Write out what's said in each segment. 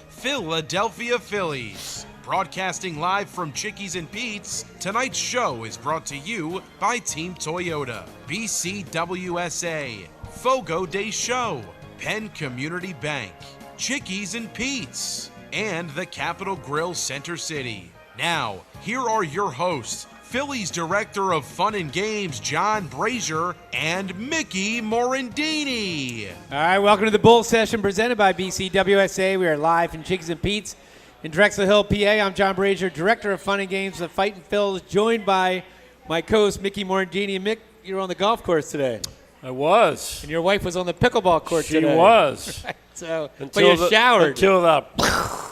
Philadelphia Phillies. Broadcasting live from Chickies and Pete's, tonight's show is brought to you by Team Toyota, BCWSA, Fogo de Show, Penn Community Bank, Chickies and Pete's, and the Capitol Grill Center City. Now, here are your hosts, Phillies Director of Fun and Games, John Brazer, and Mickey Morandini. All right, welcome to the Bull Session presented by BCWSA. We are live from Chickies and Pete's in Drexel Hill, PA. I'm John Brazer, Director of Fun and Games, the Fightin' Phils, joined by my co-host, Mickey Morandini. Mick, you were on the golf course today. I was. And your wife was on the pickleball court today. She was. Right, so, but you showered. Until the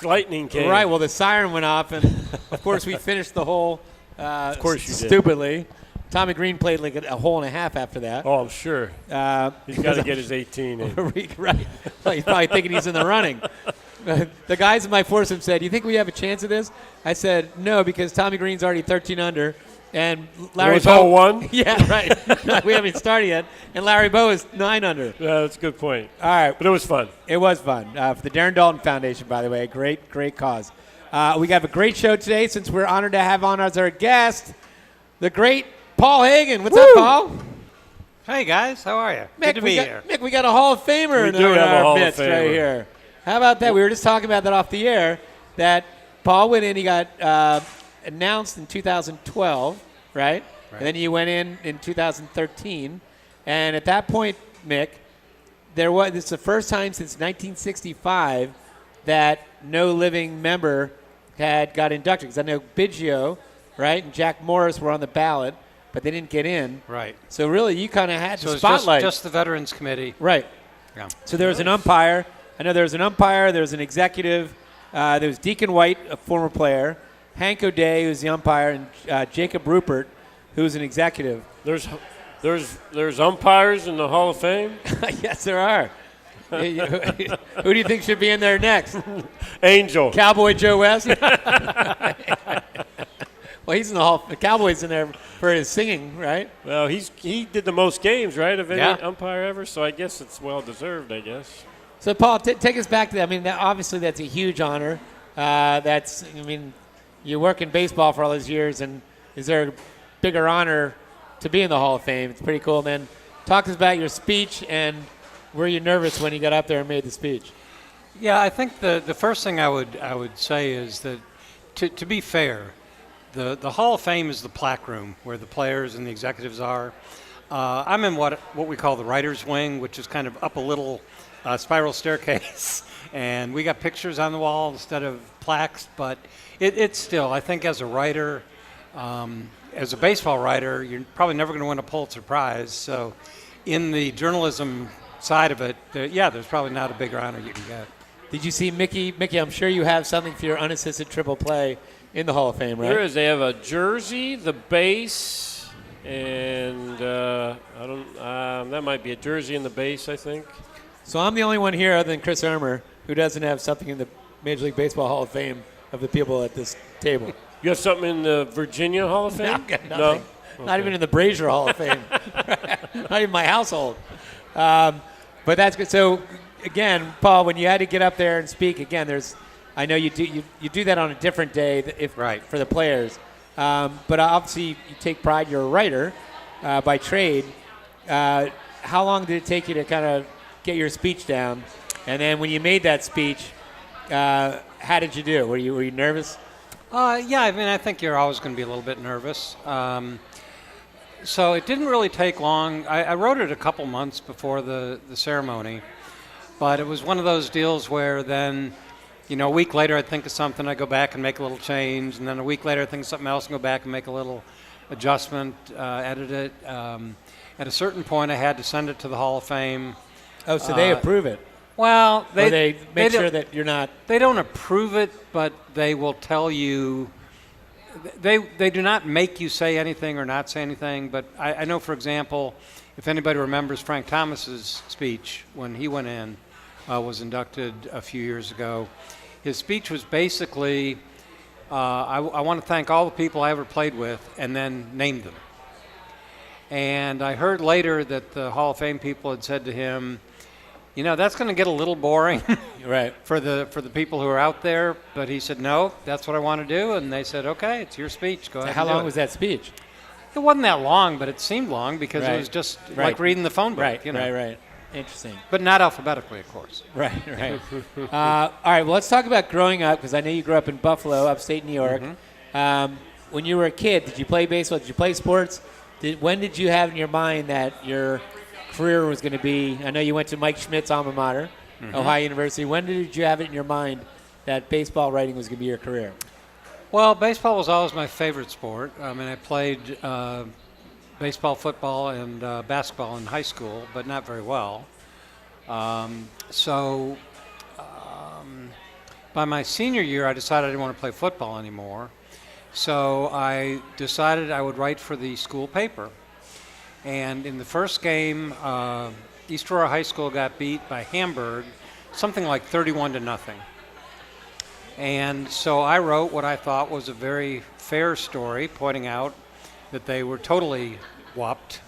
lightning came. Right, well, the siren went off, and, of course, we finished the hole of course you did. Stupidly. Tommy Green played like a hole and a half after that. Oh, I'm sure. He's got to get his 18 in. Right. Well, he's probably thinking he's in the running. The guys in my foursome said, "You think we have a chance of this?" I said, "No, because Tommy Green's already 13 under, and Larry Bowe." Hole one? Yeah, right. We haven't started yet, and Larry Bowe is 9 under. Yeah, that's a good point. All right, but it was fun. It was fun for the Darren Dalton Foundation, by the way. Great cause. We got a great show today, since we're honored to have on as our guest the great Paul Hagan. What's up, Paul? Hey guys, how are you? Mick, Good to be here. Mick, we got a Hall of Famer in our midst right here. How about that? We were just talking about that off the air, that Paul went in, he got announced in 2012, right? And then you went in 2013. And at that point, Mick, this is the first time since 1965 that no living member got inducted. Because I know Biggio, right, and Jack Morris were on the ballot, but they didn't get in. Right. So really, you kind of had the it's spotlight. Just the Veterans Committee. Right. Yeah. So there was an umpire. I know there was an umpire. There was an executive. There was Deacon White, a former player, Hank O'Day, who's the umpire, and Jacob Rupert, who's an executive. There's umpires in the Hall of Fame? Yes, there are. Who do you think should be in there next? Angel. Cowboy Joe West? Well, he's in the Hall. The Cowboy's in there for his singing, right? Well, he did the most games, right, of any umpire ever, so I guess it's well-deserved, I guess. So, Paul, take us back to that. I mean, obviously that's a huge honor. You work in baseball for all those years, and is there a bigger honor to be in the Hall of Fame? It's pretty cool. And then talk to us about your speech, and were you nervous when you got up there and made the speech? Yeah, I think the first thing I would say is that to be fair, the Hall of Fame is the plaque room where the players and the executives are. I'm in what we call the writer's wing, which is kind of up a little spiral staircase, and we got pictures on the wall instead of plaques, but it's still, I think as a writer, as a baseball writer, you're probably never going to win a Pulitzer Prize, so in the journalism side of it, there's probably not a bigger honor you can get. Did you see Mickey, I'm sure you have something for your unassisted triple play in the Hall of Fame, right? There is. They have a jersey, the base, and that might be a jersey and the base, I think. So I'm the only one here other than Chris Ermer who doesn't have something in the Major League Baseball Hall of Fame of the people at this table. You have something in the Virginia Hall of Fame? No. Okay. Not even in the Brazer Hall of Fame. Not even my household. But that's good. So, again, Paul, when you had to get up there and speak, again, I know you do that on a different day for the players. But obviously you take pride. You're a writer by trade. How long did it take you to kind of get your speech down? And then when you made that speech, how did you do? Were you nervous? Yeah, I mean, I think you're always going to be a little bit nervous. So it didn't really take long. I wrote it a couple months before the ceremony, but it was one of those deals where then, a week later I'd think of something, I'd go back and make a little change, and then a week later I'd think of something else and go back and make a little adjustment, edit it. At a certain point I had to send it to the Hall of Fame. Oh, so they approve it? Well, they make sure that you're not... They don't approve it, but they will tell you... They do not make you say anything or not say anything, but I know, for example, if anybody remembers Frank Thomas's speech when he went in, was inducted a few years ago, his speech was basically, I want to thank all the people I ever played with, and then named them. And I heard later that the Hall of Fame people had said to him, that's going to get a little boring Right. for the people who are out there. But he said, no, that's what I want to do. And they said, okay, it's your speech. Go ahead. How and do long it. was that speech? It wasn't that long, but it seemed long because Right. it was just Right. like reading the phone book. Right, you know. right. Interesting. But not alphabetically, of course. Right. All right, well, let's talk about growing up, because I know you grew up in Buffalo, upstate New York. When you were a kid, did you play baseball? Did you play sports? When did you have in your mind that your career was going to be? I know you went to Mike Schmidt's alma mater, Ohio University. When did you have it in your mind that baseball writing was going to be your career? Well, baseball was always my favorite sport. I mean, I played baseball, football, and basketball in high school, but not very well. So by my senior year, I decided I didn't want to play football anymore. So I decided I would write for the school paper. And in the first game, East Aurora High School got beat by Hamburg, something like 31-0. And so I wrote what I thought was a very fair story, pointing out that they were totally whopped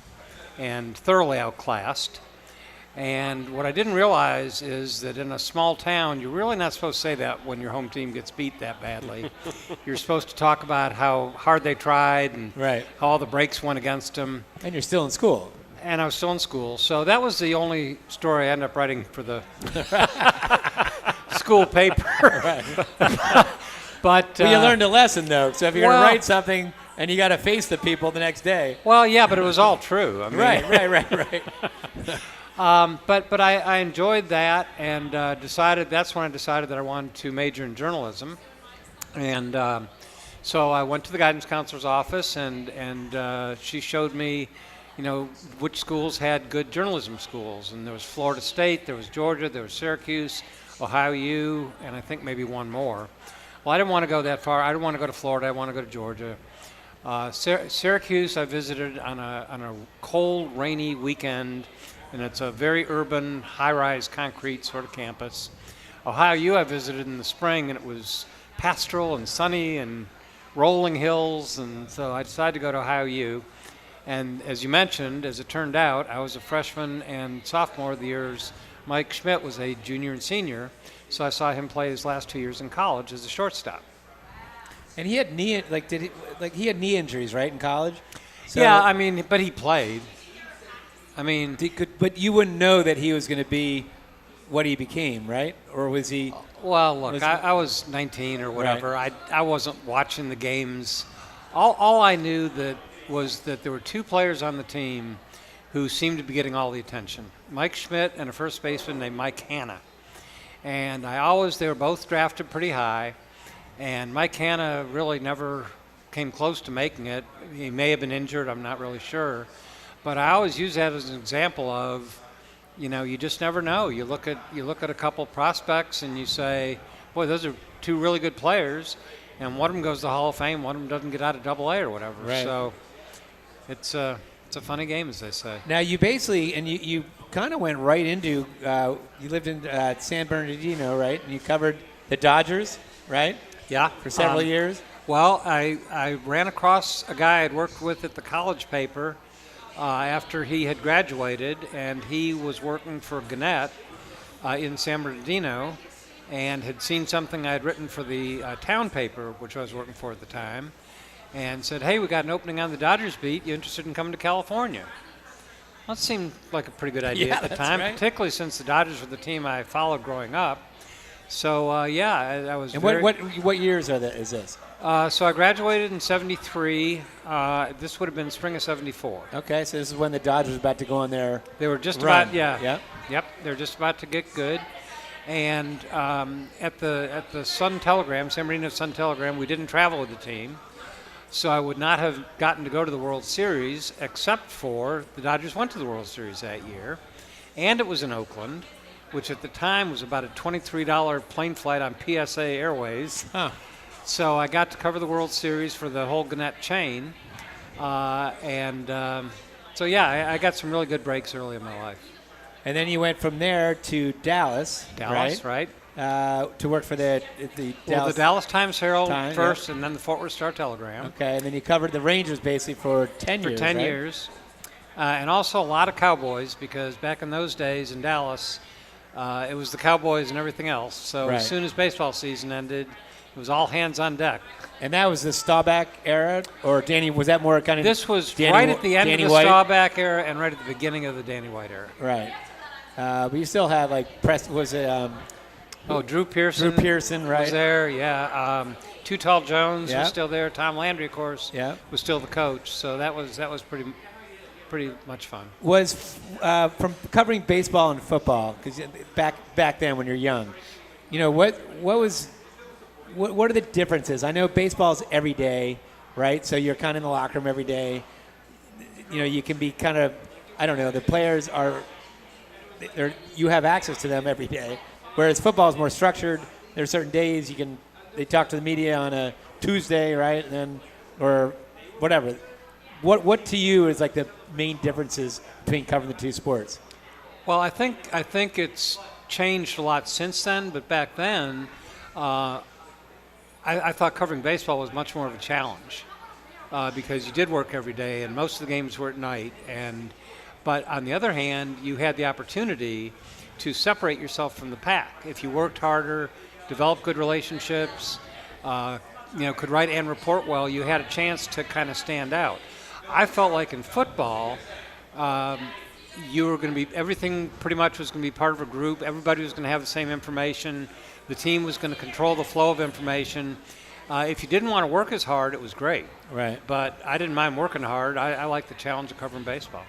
and thoroughly outclassed. And what I didn't realize is that in a small town, you're really not supposed to say that when your home team gets beat that badly. You're supposed to talk about how hard they tried and Right. how all the breaks went against them. And you're still in school. And I was still in school. So that was the only story I ended up writing for the school paper. But Well, you learned a lesson, though. So if you're going well- to write something and you got to face the people the next day. well, yeah, but it was all true. I mean, Right. But I enjoyed that and that's when I decided that I wanted to major in journalism. And so I went to the guidance counselor's office and she showed me, which schools had good journalism schools. And there was Florida State, there was Georgia, there was Syracuse, Ohio U, and I think maybe one more. Well, I didn't want to go that far. I didn't want to go to Florida. I want to go to Georgia. Syracuse I visited on a cold, rainy weekend, and it's a very urban, high-rise concrete sort of campus. Ohio U I visited in the spring, and it was pastoral and sunny and rolling hills, and so I decided to go to Ohio U. And as you mentioned, as it turned out, I was a freshman and sophomore the years Mike Schmidt was a junior and senior, so I saw him play his last 2 years in college as a shortstop. And he had knee injuries, right, in college? So Yeah, I mean, but he played. I mean, but you wouldn't know that he was going to be what he became, right? Or was he? well, look, Was- I was 19 or whatever. I wasn't watching the games. All I knew was that there were two players on the team who seemed to be getting all the attention. Mike Schmidt and a first baseman named Mike Hanna. And they were both drafted pretty high. And Mike Hanna really never came close to making it. He may have been injured, I'm not really sure. But I always use that as an example of, you just never know. You look at a couple prospects and you say, boy, those are two really good players, and one of them goes to the Hall of Fame, one of them doesn't get out of Double-A or whatever. Right. So it's a funny game, as they say. Now you basically, and you kind of went right into. You lived in San Bernardino, right? And you covered the Dodgers, right? Yeah. For several years. Well, I ran across a guy I'd worked with at the college paper after he had graduated, and he was working for Gannett in San Bernardino and had seen something I had written for the town paper, which I was working for at the time, and said, hey, we got an opening on the Dodgers beat. You interested in coming to California? Well, that seemed like a pretty good idea Yeah, at the that's time, right. particularly since the Dodgers were the team I followed growing up. So, I was And very... what years is this? So I graduated in 73. This would have been spring of 74. Okay, so this is when the Dodgers were about to go on their They were just run. about, yeah. Yep. Yep, they were just about to get good. And at the Sun Telegram, San Marino Sun Telegram, we didn't travel with the team. So I would not have gotten to go to the World Series, except for the Dodgers went to the World Series that year. And it was in Oakland, which at the time was about a $23 plane flight on PSA Airways. Huh. So I got to cover the World Series for the whole Gannett chain. I got some really good breaks early in my life. And then you went from there to Dallas. Dallas, right? To work for the Well, the Dallas Times-Herald Times, first, and then the Fort Worth Star-Telegram. Okay, and then you covered the Rangers basically for 10 For years. 10 right? years. And also a lot of Cowboys, because back in those days in Dallas, It was the Cowboys and everything else. So Right. as soon as baseball season ended, it was all hands on deck. And that was the Staubach era, or Danny? Was that more kind of? This was Danny, right at the end Danny of the White? Staubach era and right at the beginning of the Danny White era. Right. But you still had like was it? Drew Pearson. Drew Pearson, right? Was there? Yeah. Too Tall Jones Yep. was still there. Tom Landry, of course, Yep. was still the coach. So that was pretty much fun. Was from covering baseball and football, because back then when you're young, what are the differences? I know baseball's every day, right? So you're kind of in the locker room every day. You can be kind of, I don't know, the players you have access to them every day, whereas football is more structured. There are certain days they talk to the media on a Tuesday, right? And then, or whatever. What to you is like the main differences between covering the two sports? Well, I think it's changed a lot since then, but back then, I thought covering baseball was much more of a challenge because you did work every day, and most of the games were at night. But on the other hand, you had the opportunity to separate yourself from the pack if you worked harder, developed good relationships, could write and report well. You had a chance to kind of stand out. I felt like in football, you were going to be, everything pretty much was going to be part of a group. Everybody was going to have the same information. The team was going to control the flow of information. If you didn't want to work as hard, it was great. Right. But I didn't mind working hard. I like the challenge of covering baseball.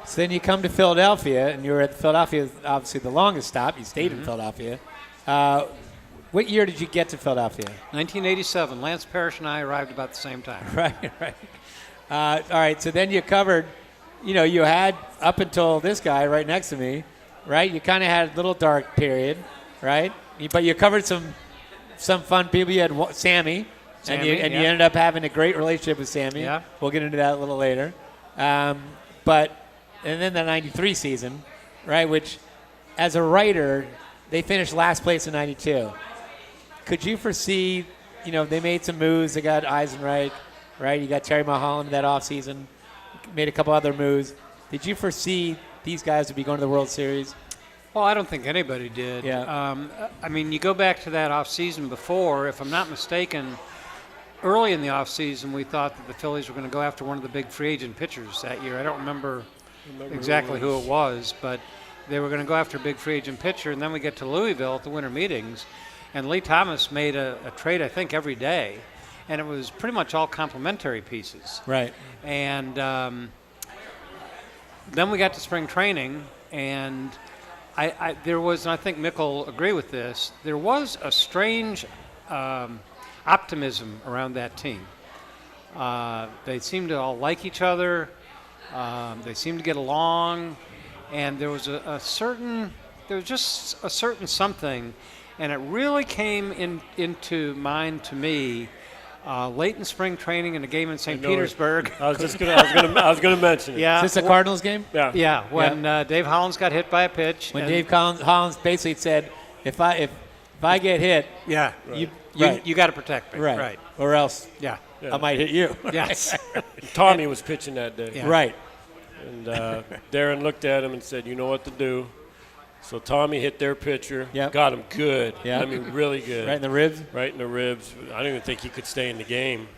So then you come to Philadelphia, and you were at Philadelphia, obviously the longest stop. You stayed in Philadelphia. What year did you get to Philadelphia? 1987. Lance Parrish and I arrived about the same time. Right. All right, so then you covered, you had up until this guy right next to me, right? You kind of had a little dark period, right? But you covered some fun people. You had Sammy, and you ended up having a great relationship with Sammy. Yeah. We'll get into that a little later. And then the 93 season, right, which as a writer, they finished last place in 92. Could you foresee, they made some moves. They got Eisenreich, right? You got Terry Mulholland that offseason, made a couple other moves. Did you foresee these guys would be going to the World Series? Well, I don't think anybody did. Yeah. You go back to that offseason before, if I'm not mistaken, early in the offseason, we thought that the Phillies were going to go after one of the big free agent pitchers that year. I don't remember exactly who it was, but they were going to go after a big free agent pitcher. And then we get to Louisville at the winter meetings, and Lee Thomas made a trade, I think, every day. And it was pretty much all complimentary pieces. Right. And then we got to spring training, and there was, and I think Mick will agree with this, there was a strange optimism around that team. They seemed to all like each other. They seemed to get along, and there was just a certain something, and it really came into mind to me late in spring training in a game in St. Petersburg. I was gonna mention it. Is this a Cardinals game? Yeah. Yeah, when Dave Hollins got hit by a pitch. When Dave Hollins basically said, if I get hit, Yeah, Right. you got to protect me. right, or else Yeah. I might hit you. Yes. Tommy was pitching that day. Yeah. Right. And Darren looked at him and said, "You know what to do." So Tommy hit their pitcher, Yep. got him good. Yep. I mean, really good. Right in the ribs. Right in the ribs. I don't even think he could stay in the game.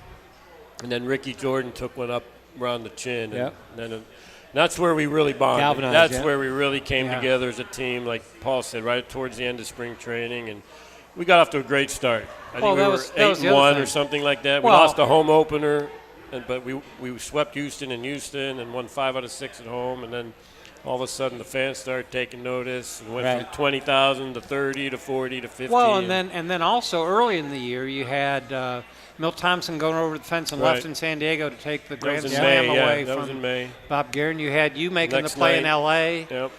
And then Ricky Jordan took one up around the chin. Yep. And then that's where we really bonded. Galvanized, That's yeah. where we really came Yeah. together as a team, like Paul said, right towards the end of spring training. And we got off to a great start. I Well, think we that were was the other 8-1 or thing. something like that. We Well- lost the home opener, but we swept Houston and won 5 out of 6 at home. And then all of a sudden the fans started taking notice and went Right. from 20,000 to 30 to 40 to 50. Well, and then also early in the year you had Milt Thompson going over the fence and Right. left in San Diego to take the that was Grand in Slam May. away Yeah, that was from in May. Bob Guerin. You had you making Next the play in night. L.A. Yep.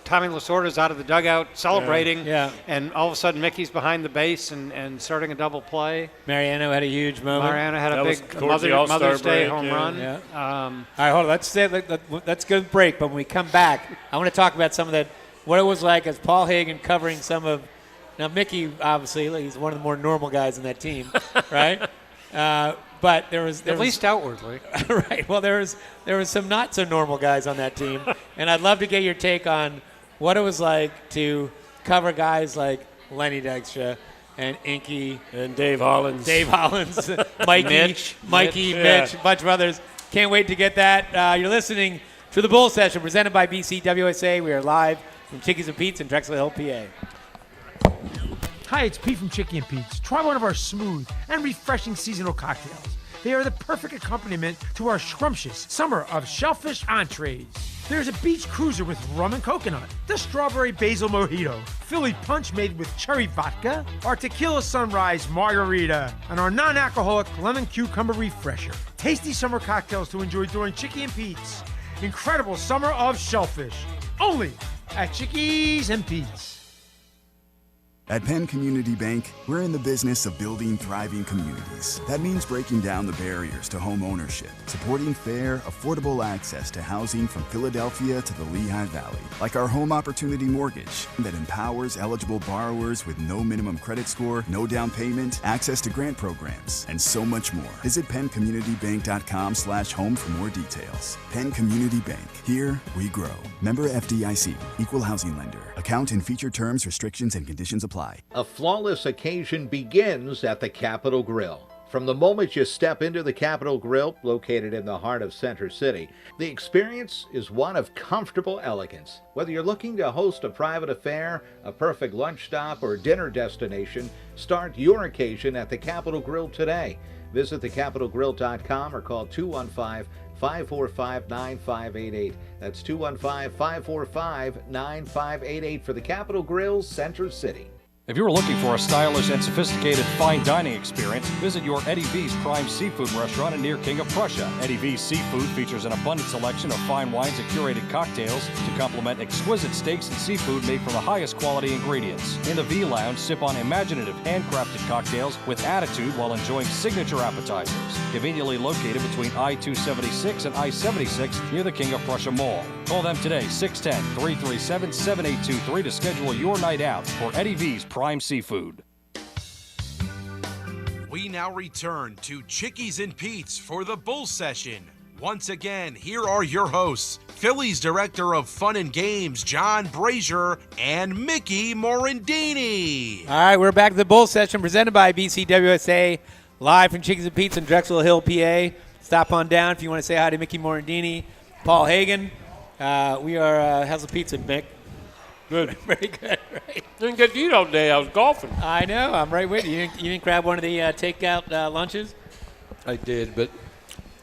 Tommy Lasorda's out of the dugout celebrating, Yeah. and all of a sudden Mickey's behind the base and starting a double play. Mariano had a huge moment. Mariano had a That was big towards the All-Star Mother's Day break, home yeah. run. Yeah. Um, All right, hold on. Let's go to the break. But when we come back, I want to talk about some of that, what it was like as Paul Hagan covering some of. Now, Mickey, obviously, he's one of the more normal guys in that team, right? But there was at least outwardly. right. Well, there was some not so normal guys on that team, and I'd love to get your take on what it was like to cover guys like Lenny Dykstra and Inky And Dave Hollins. Mikey, Mitch, a bunch of others. Can't wait to get that. You're listening to the Bull Session presented by BCWSA. We are live from Chickies and Pete's in Drexel Hill, PA. Hi, it's Pete from Chicky and Pete's. Try one of our smooth and refreshing seasonal cocktails. They are the perfect accompaniment to our scrumptious summer of shellfish entrees. There's a beach cruiser with rum and coconut, the strawberry basil mojito, Philly punch made with cherry vodka, our tequila sunrise margarita, and our non-alcoholic lemon cucumber refresher. Tasty summer cocktails to enjoy during Chicky and Pete's incredible summer of shellfish. Only at Chickies and Pete's. At Penn Community Bank, we're in the business of building thriving communities. That means breaking down the barriers to home ownership, supporting fair, affordable access to housing from Philadelphia to the Lehigh Valley, like our Home Opportunity Mortgage that empowers eligible borrowers with no minimum credit score, no down payment, access to grant programs, and so much more. Visit PennCommunityBank.com/home for more details. Penn Community Bank. Here we grow. Member FDIC. Equal housing lender. Account and feature terms, restrictions, and conditions apply. A flawless occasion begins at the Capitol Grill. From the moment you step into the Capitol Grill, located in the heart of Center City, the experience is one of comfortable elegance. Whether you're looking to host a private affair, a perfect lunch stop, or dinner destination, start your occasion at the Capitol Grill today. Visit thecapitolgrill.com or call 215-545-9588. That's 215-545-9588 for the Capitol Grill, Center City. If you're looking for a stylish and sophisticated fine dining experience, visit your Eddie V's Prime Seafood restaurant near King of Prussia. Eddie V's Seafood features an abundant selection of fine wines and curated cocktails to complement exquisite steaks and seafood made from the highest quality ingredients. In the V Lounge, sip on imaginative handcrafted cocktails with attitude while enjoying signature appetizers. Conveniently located between I-276 and I-76 near the King of Prussia Mall. Call them today, 610-337-7823 to schedule your night out for Eddie V's Prime Seafood. We now return to Chickies and Pete's for the Bull Session. Once again, here are your hosts, Phillies Director of Fun and Games, John Brazer, and Mickey Morandini. All right, we're back to the Bull Session presented by BCWSA, live from Chickies and Pete's in Drexel Hill, PA. Stop on down if you want to say hi to Mickey Morandini, Paul Hagan. We are, how's the pizza, Mick? Good. Very good, right? Didn't get to eat all day. I was golfing. I know. I'm right with you. You didn't grab one of the takeout lunches? I did, but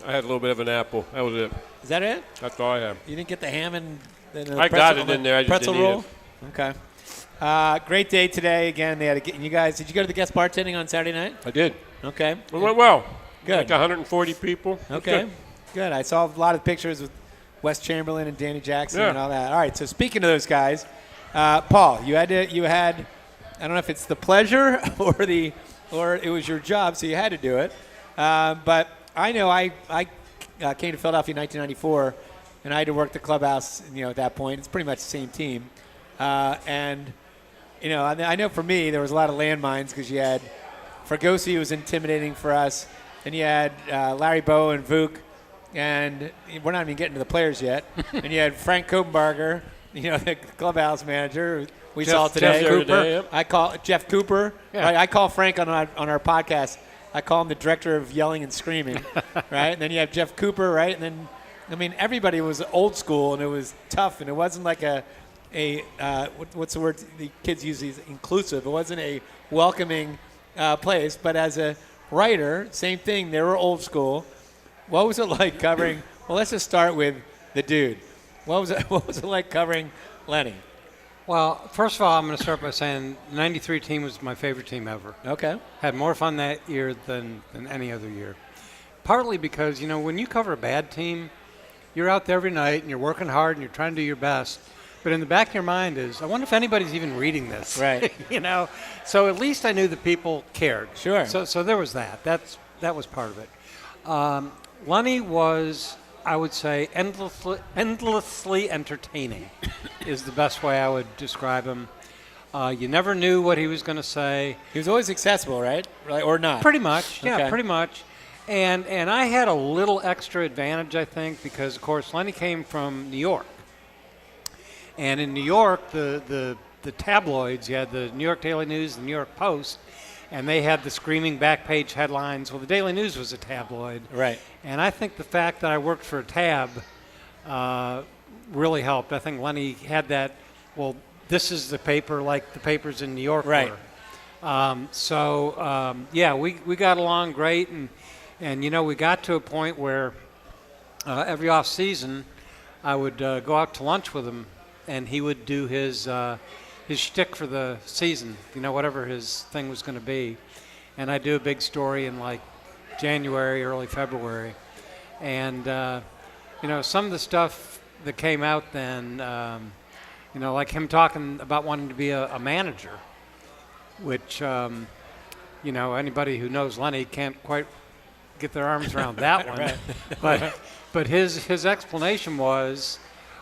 I had a little bit of an apple. That was it. Is that it? That's all I had. You didn't get the ham and the I got it in there. I just pretzel didn't roll? eat it. Okay. Great day today. Again, you guys, did you go to the guest bartending on Saturday night? I did. Okay. It went well. Good. Like 140 people. Okay. Good. I saw a lot of pictures with Wes Chamberlain and Danny Jackson Yeah. and all that. All right. So speaking of those guys, Paul, you had I don't know if it's the pleasure or it was your job, so you had to do it. But I know I came to Philadelphia in 1994, and I had to work the clubhouse. At that point, it's pretty much the same team. And I know for me there was a lot of landmines because you had Fregosi, who was intimidating for us, and you had Larry Bowe and Vuk, and we're not even getting to the players yet. And you had Frank Kopenbarger, the clubhouse manager we saw today. Jeff Cooper. yep. I call Jeff Cooper. Yeah. Right? I call Frank on our podcast. I call him the director of yelling and screaming, right? And then you have Jeff Cooper, right? And then, everybody was old school, and it was tough, and it wasn't like what's the word the kids use? Is inclusive. It wasn't a welcoming place. But as a writer, same thing. They were old school. What was it like covering? Well, let's just start with the dude. What was it like covering Lenny? Well, first of all, I'm going to start by saying the 93 team was my favorite team ever. Okay. Had more fun that year than any other year. Partly because, when you cover a bad team, you're out there every night and you're working hard and you're trying to do your best. But in the back of your mind is, I wonder if anybody's even reading this. Right. So at least I knew that people cared. Sure. So there was that. That was part of it. Lenny was, I would say, endlessly entertaining is the best way I would describe him. You never knew what he was going to say. He was always accessible, right? Or not? Pretty much, yeah, Okay. pretty much. And I had a little extra advantage, I think, because, of course, Lenny came from New York. And in New York, the tabloids, you had the New York Daily News, the New York Post, and they had the screaming back page headlines. Well, the Daily News was a tabloid. Right. And I think the fact that I worked for a tab really helped. I think Lenny had that, well, this is the paper like the papers in New York Right. were. Yeah, we got along great. And you know, we got to a point where every off season I would go out to lunch with him, and he would do his shtick for the season, you know, whatever his thing was going to be. And I'd do a big story in like January, early February. And, you know, some of the stuff that came out then, you know, like him talking about wanting to be a manager, which, you know, anybody who knows Lenny can't quite get their arms around that one. Right. But his explanation was,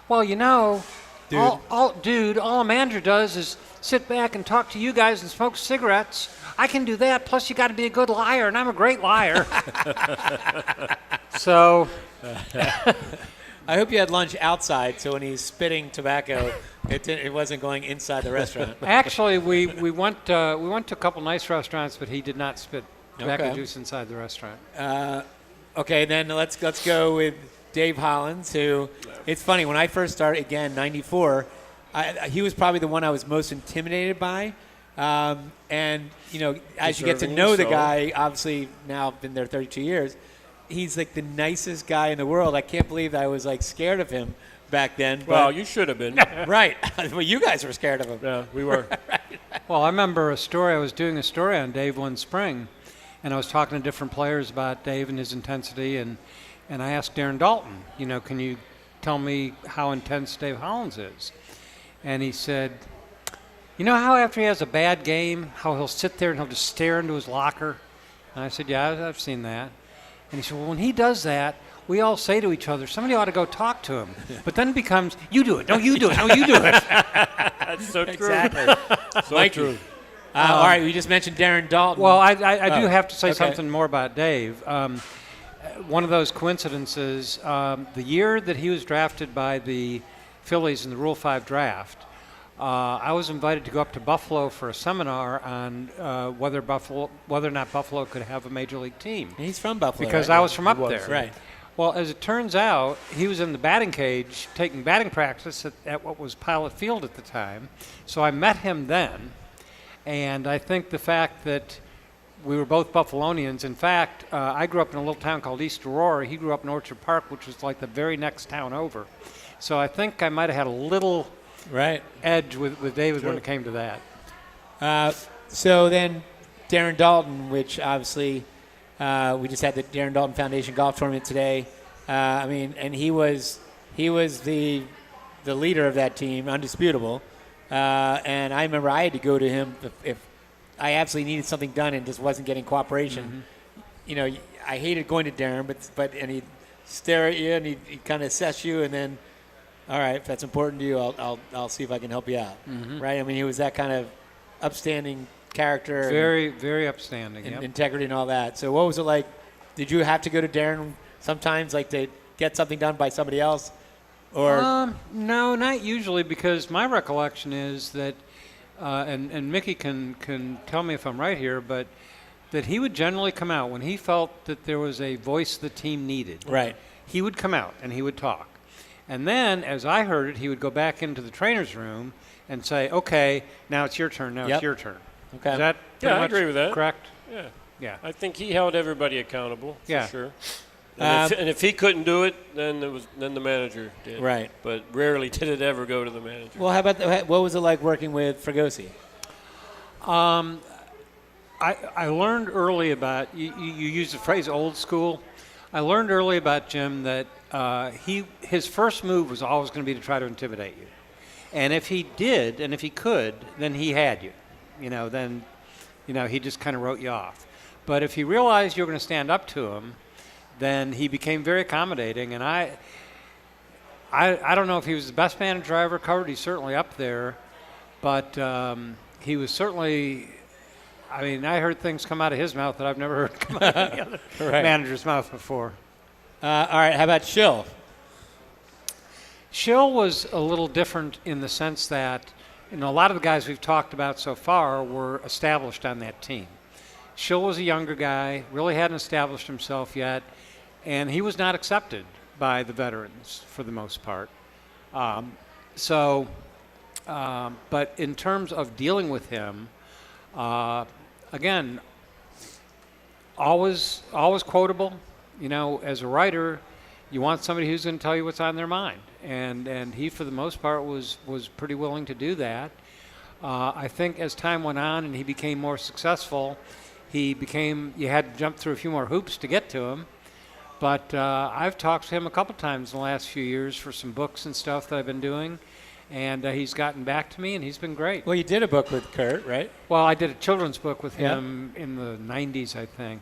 well, you know, Dude. all a manager does is sit back and talk to you guys and smoke cigarettes. I can do that. Plus, you got to be a good liar, and I'm a great liar. So, I hope you had lunch outside, so when he's spitting tobacco, it wasn't going inside the restaurant. actually, we went to a couple nice restaurants, but he did not spit tobacco Okay. juice inside the restaurant. Okay, then let's go with Dave Hollins, who, it's funny, when I first started, again, 94, he was probably the one I was most intimidated by. And, you know, as you get to know the guy, obviously now I've been there 32 years, he's like the nicest guy in the world. I can't believe that I was like scared of him back then. Well, you should have been. Right. Well, you guys were scared of him. Yeah, we were. Well, I remember a story. I was doing a story on Dave one spring, and I was talking to different players about Dave and his intensity, and I asked Darren Dalton, you know, can you tell me how intense Dave Hollins is? And he said, you know how after he has a bad game, how he'll sit there and he'll just stare into his locker? And I said, yeah, I've seen that. And he said, well, when he does that, we all say to each other, somebody ought to go talk to him. But then it becomes, you do it. No, you do it. No, you do it. That's so true. Exactly. So true. All right, we just mentioned Darren Dalton. Well, I do have to say okay. something more about Dave. One of those coincidences, the year that he was drafted by the Phillies in the Rule 5 draft, I was invited to go up to Buffalo for a seminar on whether or not Buffalo could have a major league team. He's from Buffalo. Because right? I was from up there. Right. Well, as it turns out, he was in the batting cage taking batting practice at what was Pilot Field at the time. So I met him then, and I think the fact that we were both Buffalonians. In fact, I grew up in a little town called East Aurora. He grew up in Orchard Park, which was like the very next town over. So I think I might have had a little edge with David when it came to that. So then Darren Dalton, which obviously we just had the Darren Dalton Foundation golf tournament today. I mean, and he was the leader of that team, undisputable. And I remember I had to go to him if I absolutely needed something done and just wasn't getting cooperation. Mm-hmm. You know, I hated going to Darren, but he'd stare at you and he'd kind of assess you, and then, all right, if that's important to you, I'll see if I can help you out. Mm-hmm. Right? I mean, he was that kind of upstanding character. Very, very upstanding. And integrity and all that. So what was it like? Did you have to go to Darren sometimes, like to get something done by somebody else? Or no, not usually, because my recollection is that, and Mickey can tell me if I'm right here, but that he would generally come out when he felt that there was a voice the team needed. Right. He would come out and he would talk. And then, as I heard it, he would go back into the trainer's room and say, okay, now it's your turn, now it's your turn. Okay. Is that I agree with that. correct? Yeah. Yeah. I think he held everybody accountable, for Yeah. sure. And if he couldn't do it, then the manager did. Right. But rarely did it ever go to the manager. Well, how about what was it like working with Fregosi? I learned early about, you used the phrase old school. I learned early about Jim that his first move was always going to be to try to intimidate you. And if he did, and if he could, then he had you. Then he just kind of wrote you off. But if he realized you were going to stand up to him, then he became very accommodating. And I don't know if he was the best manager I ever covered. He's certainly up there. But he was certainly, I heard things come out of his mouth that I've never heard come out of any other manager's mouth before. All right, how about Schill? Schill was a little different in the sense that, a lot of the guys we've talked about so far were established on that team. Schill was a younger guy, really hadn't established himself yet, and he was not accepted by the veterans for the most part. But in terms of dealing with him, again, always quotable. As a writer, you want somebody who's going to tell you what's on their mind, and he, for the most part, was pretty willing to do that. I think as time went on and he became more successful, you had to jump through a few more hoops to get to him. But I've talked to him a couple times in the last few years for some books and stuff that I've been doing, and he's gotten back to me, and he's been great. Well, you did a book with Kurt, right? Well, I did a children's book with him in the 90s, I think.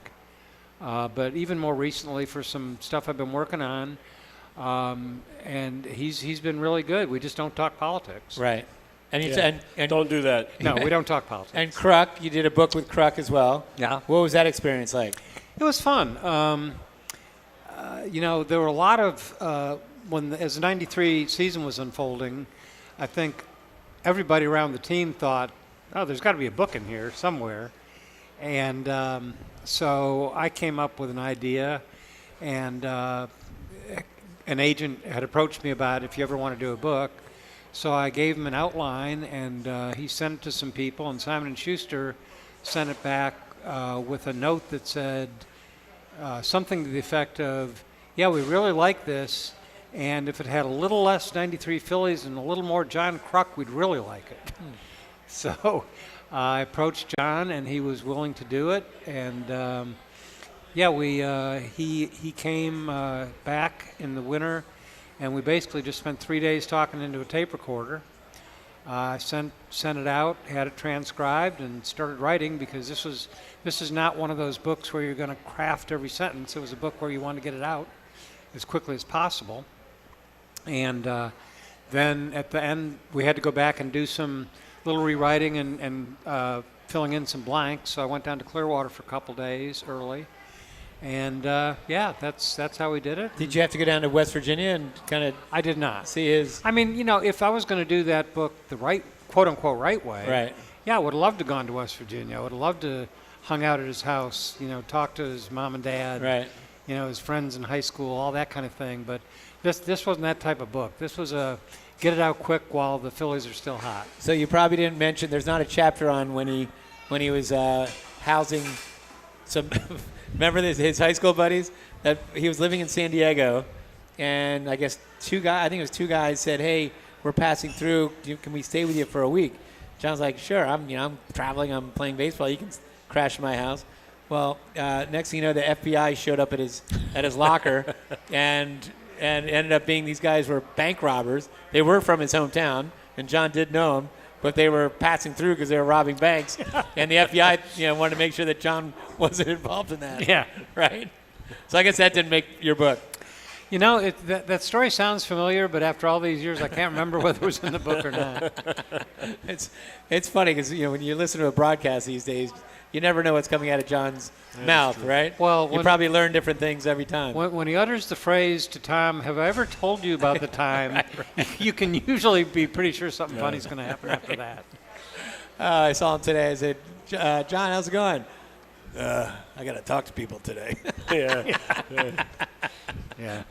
But even more recently for some stuff I've been working on, and he's been really good. We just don't talk politics. Right. And, and don't do that. No, we don't talk politics. And Kruk, you did a book with Kruk as well. Yeah. What was that experience like? It was fun. There were a lot of as the '93 season was unfolding, I think everybody around the team thought, "Oh, there's got to be a book in here somewhere," and so I came up with an idea, and an agent had approached me about if you ever want to do a book. So I gave him an outline, and he sent it to some people, and Simon & Schuster sent it back with a note that said something to the effect of, yeah, we really like this, and if it had a little less 93 Phillies and a little more John Kruk, we'd really like it. So I approached John, and he was willing to do it, and he came back in the winter, and we basically just spent 3 days talking into a tape recorder. I sent it out, had it transcribed, and started writing, because this is not one of those books where you're going to craft every sentence. It was a book where you want to get it out as quickly as possible. And then at the end, we had to go back and do some little rewriting and filling in some blanks. So I went down to Clearwater for a couple days early. And that's how we did it. Did you have to go down to West Virginia and kind of? I did not see his. I mean, if I was going to do that book the right, quote unquote, right way, right? Yeah, I would have loved to have gone to West Virginia. I would have loved to hung out at his house, talk to his mom and dad, right? His friends in high school, all that kind of thing. But this wasn't that type of book. This was a get it out quick while the Phillies are still hot. So you probably didn't mention. There's not a chapter on when he was housing some. Remember his high school buddies? That he was living in San Diego, and I guess two guys said, "Hey, we're passing through. Can we stay with you for a week?" John's like, "Sure. I'm traveling. I'm playing baseball. You can crash my house." Well, next thing you know, the FBI showed up at his locker, and ended up being these guys were bank robbers. They were from his hometown, and John did know them. But they were passing through because they were robbing banks, and the FBI, wanted to make sure that John wasn't involved in that. Yeah, right. So I guess that didn't make your book. That story sounds familiar, but after all these years, I can't remember whether it was in the book or not. It's funny because when you listen to a broadcast these days, you never know what's coming out of John's mouth, right? Well, you probably learn different things every time. When he utters the phrase to Tom, "Have I ever told you about the time?" You can usually be pretty sure something funny's going to happen after that. I saw him today. I said, "John, how's it going?" I got to talk to people today. Yeah.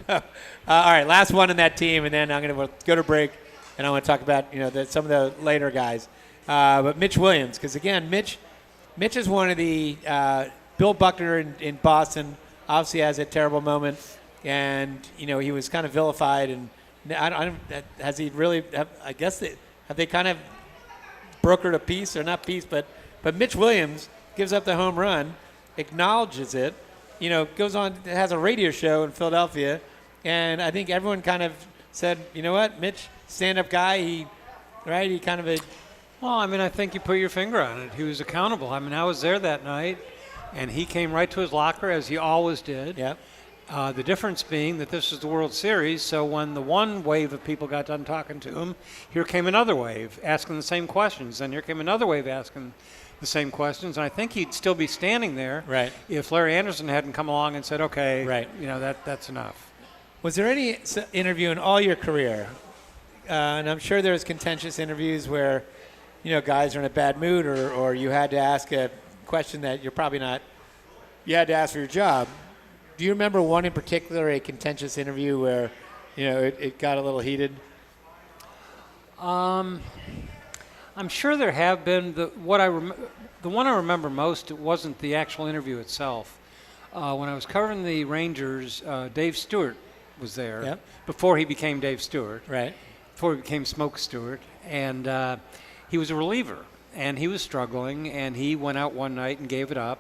All right, last one in that team, and then I'm going to go to break, and I want to talk about some of the later guys. But Mitch Williams, because again, Mitch is one of the Bill Buckner in Boston. Obviously, has a terrible moment, and he was kind of vilified. And has he really? I guess have they kind of brokered a peace, or not peace, but Mitch Williams gives up the home run, acknowledges it. Goes on, has a radio show in Philadelphia, and I think everyone kind of said, "You know what, Mitch, stand-up guy. He kind of a." Well, I mean, I think you put your finger on it. He was accountable. I mean, I was there that night, and he came right to his locker, as he always did. Yep. The difference being that this is the World Series, so when the one wave of people got done talking to him, here came another wave asking the same questions, and here came another wave asking the same questions, and I think he'd still be standing there if Larry Anderson hadn't come along and said, "Okay, that's enough." Was there any interview in all your career and I'm sure there's contentious interviews where, guys are in a bad mood, or you had to ask a question that you're probably not. You had to ask for your job. Do you remember one in particular, a contentious interview where, it got a little heated? I'm sure there have been. The one I remember most, it wasn't the actual interview itself. When I was covering the Rangers, Dave Stewart was there. Yep. Before he became Dave Stewart. Right. Before he became Smoke Stewart. And he was a reliever, and he was struggling, and he went out one night and gave it up.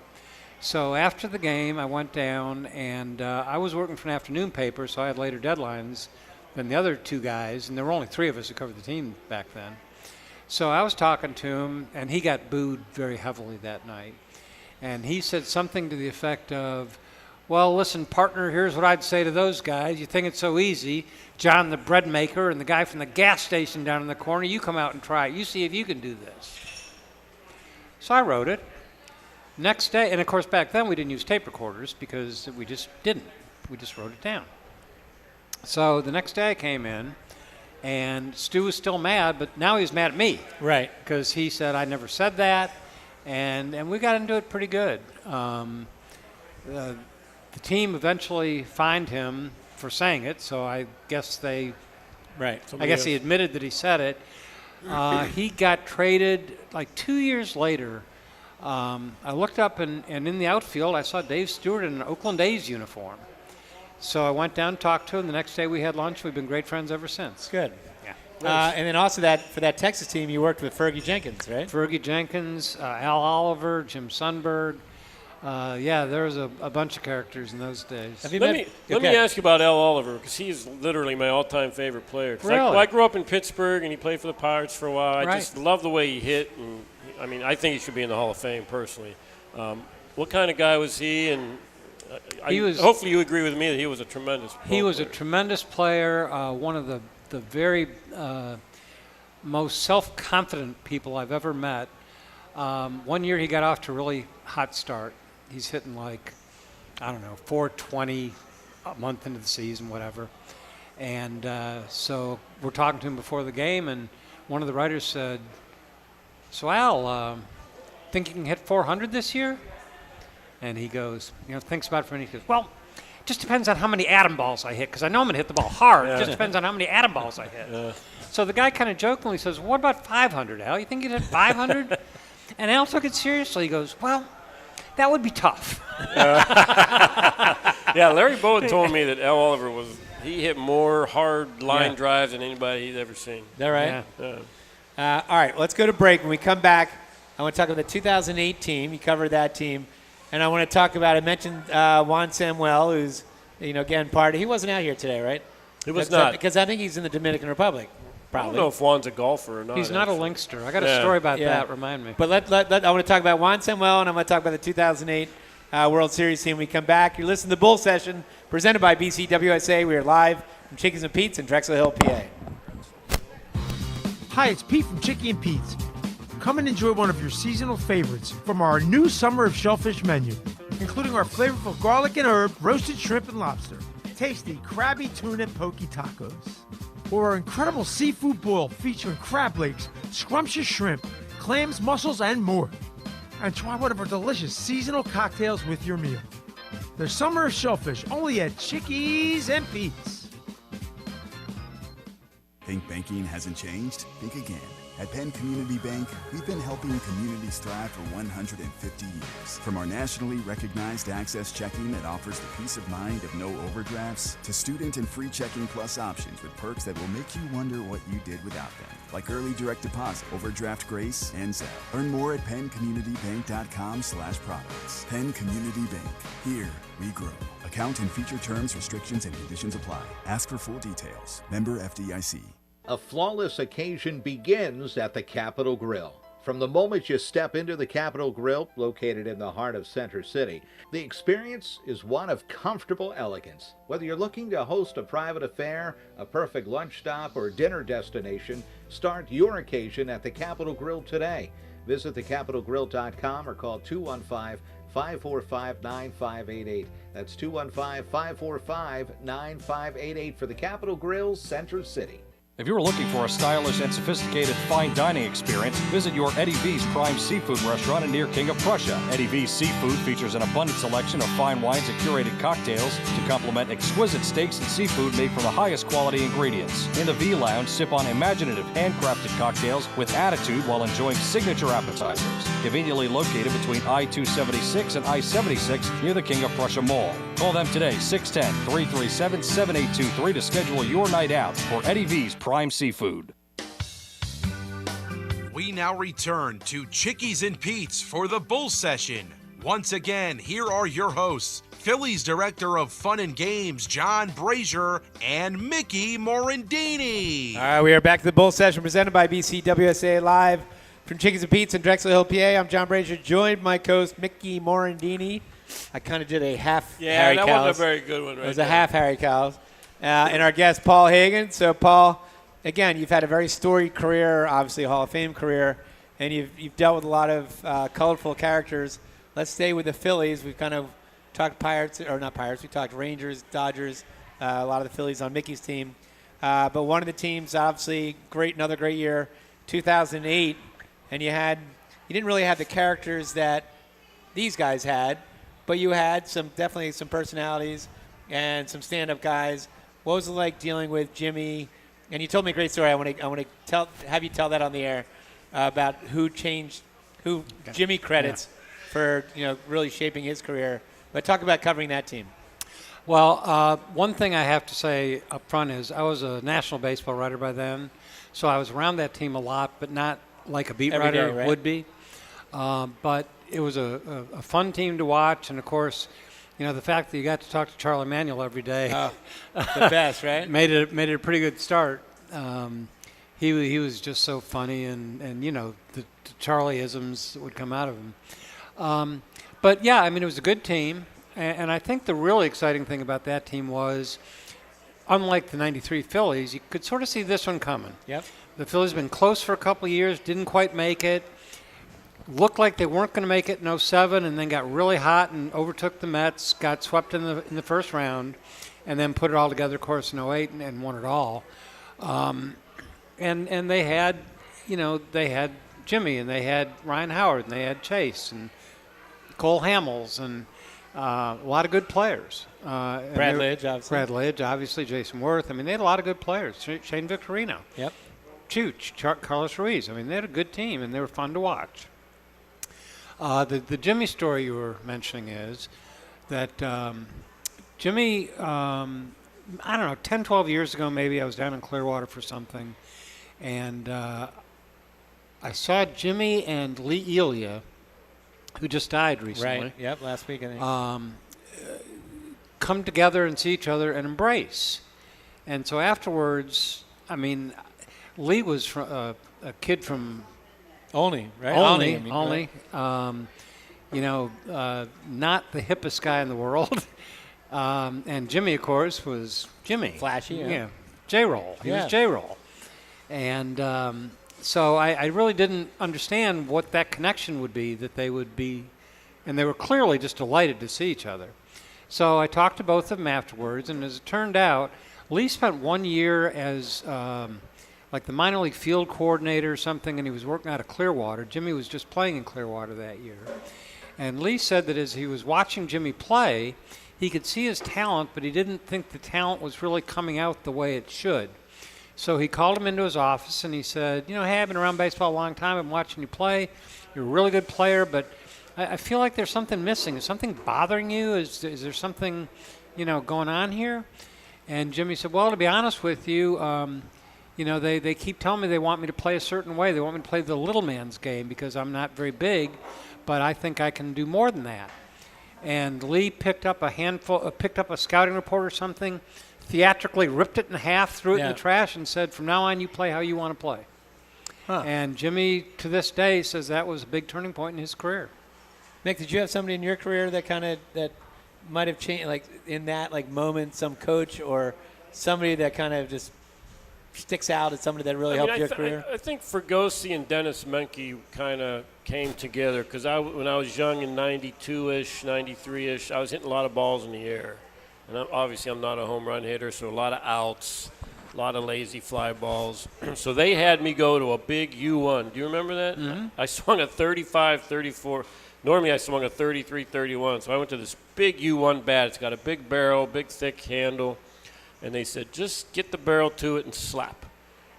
So after the game, I went down, and I was working for an afternoon paper, so I had later deadlines than the other two guys, and there were only 3 of us who covered the team back then. So I was talking to him, and he got booed very heavily that night. And he said something to the effect of, well, listen, partner, here's what I'd say to those guys. You think it's so easy. John, the bread maker, and the guy from the gas station down in the corner, you come out and try it. You see if you can do this. So I wrote it. Next day, and of course back then we didn't use tape recorders because we just didn't. We just wrote it down. So the next day I came in, and Stu was still mad, but now he was mad at me. Right. Because he said I never said that, and we got into it pretty good. The team eventually fined him for saying it, so I guess they. Right. I guess he admitted that he said it. He got traded like 2 years later. I looked up, and in the outfield, I saw Dave Stewart in an Oakland A's uniform. So I went down and talked to him. The next day we had lunch. We've been great friends ever since. Good. Yeah. And then also for that Texas team, you worked with Fergie Jenkins, right? Fergie Jenkins, Al Oliver, Jim Sundberg. There was a bunch of characters in those days. Let me ask you about Al Oliver, because he's literally my all-time favorite player. Really? I grew up in Pittsburgh, and he played for the Pirates for a while. I Right. just love the way he hit. And I think he should be in the Hall of Fame, personally. What kind of guy was he? And hopefully you agree with me that he was a tremendous player. He was a tremendous player, one of the very most self-confident people I've ever met. One year he got off to a really hot start. He's hitting 420 a month into the season, whatever. And so we're talking to him before the game, and one of the writers said, so Al, think you can hit 400 this year? And he goes, thinks about it for a minute. He goes, well, it just depends on how many atom balls I hit, because I know I'm going to hit the ball hard. It just depends on how many atom balls I hit. So the guy kind of jokingly says, what about 500, Al? You think you'd hit 500? And Al took it seriously. He goes, well, that would be tough. Yeah, Larry Bowen told me that Al Oliver he hit more hard line drives than anybody he'd ever seen. Is that right? Yeah. All right, let's go to break. When we come back, I want to talk about the 2008 team. You covered that team. And I want to talk about, I mentioned Juan Samuel, who's, again, he wasn't out here today, right? He was not. Because I think he's in the Dominican Republic, probably. I don't know if Juan's a golfer or not. He's not a linkster. I got a story about that. Remind me. But I want to talk about Juan Samuel, and I'm going to talk about the 2008 World Series team when we come back. You're listening to the Bull Session, presented by BCWSA. We are live from Chickies and Pete's in Drexel Hill, PA. Hi, it's Pete from Chickie and Pete's. Come and enjoy one of your seasonal favorites from our new Summer of Shellfish menu, including our flavorful garlic and herb, roasted shrimp and lobster, tasty crabby tuna and poke tacos, or our incredible seafood boil featuring crab legs, scrumptious shrimp, clams, mussels, and more. And try one of our delicious seasonal cocktails with your meal. The Summer of Shellfish, only at Chickies and Pete's. Think banking hasn't changed? Think again. At Penn Community Bank, we've been helping communities thrive for 150 years. From our nationally recognized Access Checking that offers the peace of mind of no overdrafts, to student and free checking plus options with perks that will make you wonder what you did without them, like early direct deposit, overdraft grace, and Zelle. Learn more at PennCommunityBank.com/products. Penn Community Bank. Here we grow. Account and feature terms, restrictions, and conditions apply. Ask for full details. Member FDIC. A flawless occasion begins at the Capitol Grill. From the moment you step into the Capitol Grill, located in the heart of Center City, the experience is one of comfortable elegance. Whether you're looking to host a private affair, a perfect lunch stop, or dinner destination, start your occasion at the Capitol Grill today. Visit thecapitolgrill.com or call 215-545-9588. That's 215-545-9588 for the Capitol Grill, Center City. If you're looking for a stylish and sophisticated fine dining experience, visit your Eddie V's Prime Seafood restaurant near King of Prussia. Eddie V's Seafood features an abundant selection of fine wines and curated cocktails to complement exquisite steaks and seafood made from the highest quality ingredients. In the V Lounge, sip on imaginative handcrafted cocktails with attitude while enjoying signature appetizers. Conveniently located between I-276 and I-76 near the King of Prussia Mall. Call them today, 610-337-7823 to schedule your night out for Eddie V's Prime Seafood. We now return to Chickies and Pete's for the Bull Session. Once again, here are your hosts, Phillies Director of Fun and Games, John Brazer, and Mickey Morandini. All right, we are back to the Bull Session presented by BCWSA Live from Chickies and Pete's in Drexel Hill, PA. I'm John Brazer, joined by my co-host Mickey Morandini. I kind of did a half Harry that Cowles. wasn't a very good one, right? It was a half Harry Cowles. And our guest, Paul Hagan. So, Paul, again, you've had a very storied career, obviously a Hall of Fame career, and you've dealt with a lot of colorful characters. Let's stay with the Phillies. We've kind of talked Pirates, or not Pirates, we talked Rangers, Dodgers, a lot of the Phillies on Mickey's team. But one of the teams, obviously, another great year, 2008, and you didn't really have the characters that these guys had, but you had definitely some personalities and some stand-up guys. What was it like dealing with Jimmy? And you told me a great story. I want to have you tell that on the air about who Jimmy credits for really shaping his career. But talk about covering that team. Well, one thing I have to say up front is I was a national baseball writer by then, so I was around that team a lot, but not like a beat Every writer day, right? would be. But it was a fun team to watch, and of course, the fact that you got to talk to Charlie Manuel every day, the best, right? made it a pretty good start. He was just so funny, and the Charlie-isms that would come out of him. But yeah, it was a good team, and I think the really exciting thing about that team was, unlike the '93 Phillies, you could sort of see this one coming. Yep. The Phillies have been close for a couple of years, didn't quite make it. Looked like they weren't going to make it in '07, and then got really hot and overtook the Mets, got swept in the first round, and then put it all together, of course, in '08 and won it all. And they had, they had Jimmy, and they had Ryan Howard, and they had Chase, and Cole Hamels, and a lot of good players. Brad Lidge, obviously, Jason Worth. They had a lot of good players. Shane Victorino. Yep. Chooch, Carlos Ruiz. They had a good team, and they were fun to watch. The Jimmy story you were mentioning is that Jimmy, 10, 12 years ago maybe, I was down in Clearwater for something, and I saw Jimmy and Lee Elia, who just died recently. Right, yep, last week, I think. Come together and see each other and embrace. And so afterwards, Lee was a kid from Olney, right? Olney. Not the hippest guy in the world. And Jimmy, of course, was Jimmy. Flashy, yeah. J-Roll. He was J-Roll. And so I really didn't understand what that connection would be, that they would be, and they were clearly just delighted to see each other. So I talked to both of them afterwards, and as it turned out, Lee spent 1 year as like the minor league field coordinator or something, and he was working out of Clearwater. Jimmy was just playing in Clearwater that year. And Lee said that as he was watching Jimmy play, he could see his talent, but he didn't think the talent was really coming out the way it should. So he called him into his office, and he said, hey, I've been around baseball a long time. I've been watching you play. You're a really good player, but I feel like there's something missing. Is something bothering you? Is there something, going on here? And Jimmy said, well, to be honest with you, they keep telling me they want me to play a certain way. They want me to play the little man's game because I'm not very big, but I think I can do more than that. And Lee picked up a scouting report or something, theatrically ripped it in half, threw it in the trash, and said, from now on, you play how you want to play. Huh. And Jimmy, to this day, says that was a big turning point in his career. Nick, did you have somebody in your career that might have changed, like in that moment, some coach or somebody that kind of just sticks out as somebody that really helped your career? I think Fergosi and Dennis Menke kind of came together because when I was young in 92-ish, 93-ish, I was hitting a lot of balls in the air. And obviously I'm not a home run hitter, so a lot of outs. a lot of lazy fly balls. So they had me go to a big U1. Do you remember that? Mm-hmm. I swung a 35, 34. Normally I swung a 33, 31. So I went to this big U1 bat. It's got a big barrel, big thick handle. And they said, just get the barrel to it and slap.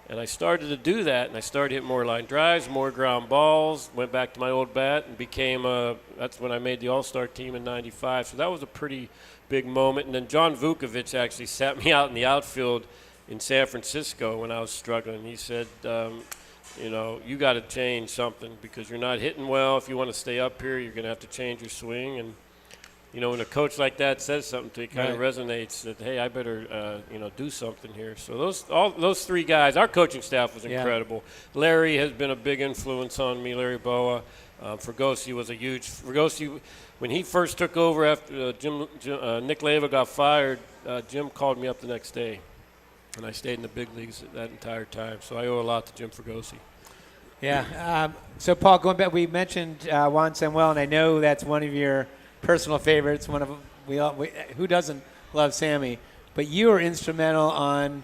And I started to do that, and I started hitting more line drives, more ground balls, went back to my old bat, and that's when I made the All-Star team in '95. So that was a pretty big moment. And then John Vukovic actually sat me out in the outfield in San Francisco when I was struggling. He said, you got to change something because you're not hitting well. If you want to stay up here, you're going to have to change your swing. And when a coach like that says something to you, it kind of resonates that, hey, I better, do something here. So those three guys, our coaching staff was incredible. Larry has been a big influence on me, Larry Boa. Fregosi was a huge – Fregosi, when he first took over after Nick Leyva got fired, Jim called me up the next day, and I stayed in the big leagues that entire time. So I owe a lot to Jim Fregosi. Yeah. So, Paul, going back, we mentioned Juan Samuel, and I know that's one of your – personal favorites. One of who doesn't love Sammy? But you were instrumental on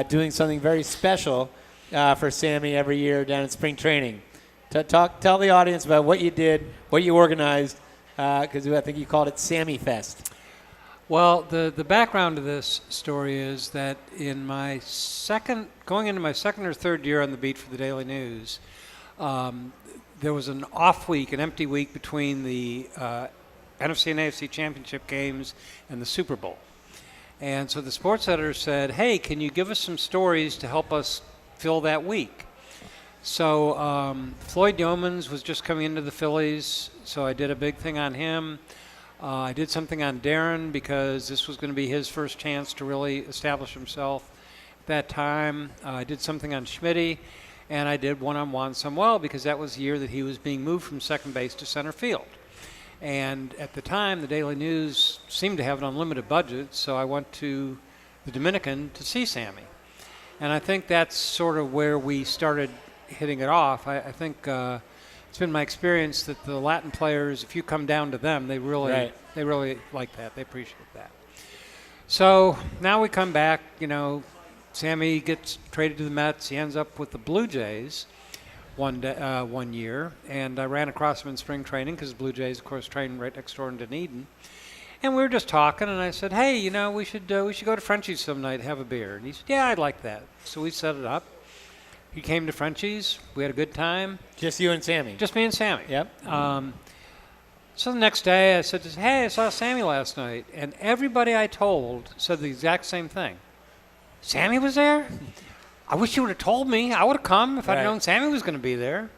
doing something very special for Sammy every year down in spring training. Tell the audience about what you did, what you organized, because I think you called it Sammy Fest. Well, the background to this story is that in going into my second or third year on the beat for the Daily News, there was an off week, an empty week between the NFC and AFC championship games and the Super Bowl. And so the sports editor said, hey, can you give us some stories to help us fill that week? So Floyd Yeomans was just coming into the Phillies, so I did a big thing on him. I did something on Darren because this was going to be his first chance to really establish himself at that time. I did something on Schmitty, and I did one on Juan Samuel because that was the year that he was being moved from second base to center field. And at the time, the Daily News seemed to have an unlimited budget, so I went to the Dominican to see Sammy. And I think that's sort of where we started hitting it off. I think it's been my experience that the Latin players, if you come down to them, they really like that. They appreciate that. So now we come back, Sammy gets traded to the Mets. He ends up with the Blue Jays. One year, and I ran across him in spring training because the Blue Jays, of course, train right next door in Dunedin. And we were just talking, and I said, "Hey, we should go to Frenchie's some night, have a beer." And he said, "Yeah, I'd like that." So we set it up. He came to Frenchie's. We had a good time. Just you and Sammy. Just me and Sammy. Yep. So the next day, I said, "Hey, I saw Sammy last night," and everybody I told said the exact same thing. Sammy was there? I wish you would have told me. I would have come if I'd known Sammy was going to be there.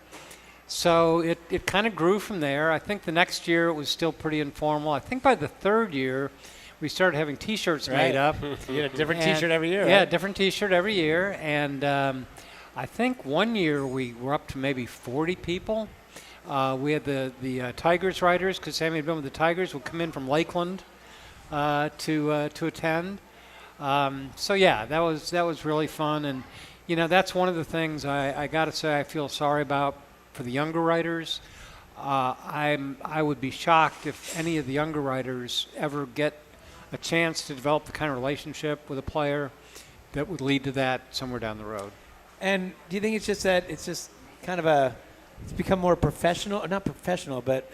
So it kind of grew from there. I think the next year it was still pretty informal. I think by the third year we started having T-shirts made up. You had a different T-shirt every year, Yeah, right? different T-shirt every year. And I think one year we were up to maybe 40 people. We had the Tigers writers, because Sammy had been with the Tigers, would come in from Lakeland to attend. So yeah, that was really fun, and that's one of the things I got to say I feel sorry about for the younger writers. I would be shocked if any of the younger writers ever get a chance to develop the kind of relationship with a player that would lead to that somewhere down the road. And do you think it's just that it's just kind of it's become more professional, or not professional, but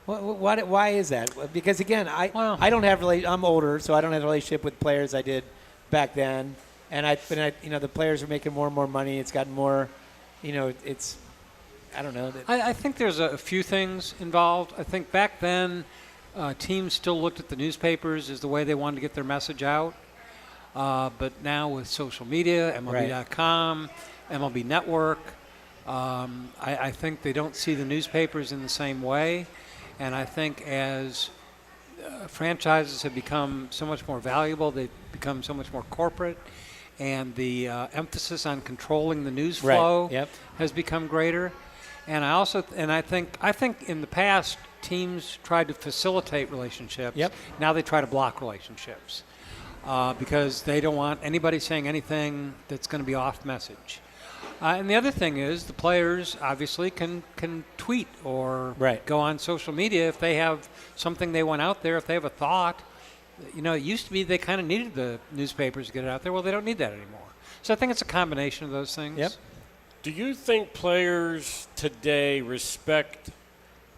why is that? Because again, I don't have I'm older, so I don't have a relationship with players I did back then, and the players are making more and more money. It's gotten more, it's I don't know. I think there's a few things involved. I think back then, teams still looked at the newspapers as the way they wanted to get their message out, but now with social media, MLB.com, MLB Network, I think they don't see the newspapers in the same way. And I think as franchises have become so much more valuable, they've become so much more corporate, and the emphasis on controlling the news flow has become greater. And I think in the past teams tried to facilitate relationships. Yep. Now they try to block relationships because they don't want anybody saying anything that's going to be off message. And the other thing is the players obviously can tweet or go on social media if they have something they want out there, if they have a thought, it used to be they kind of needed the newspapers to get it out there. Well, they don't need that anymore. So I think it's a combination of those things. Yep. Do you think players today respect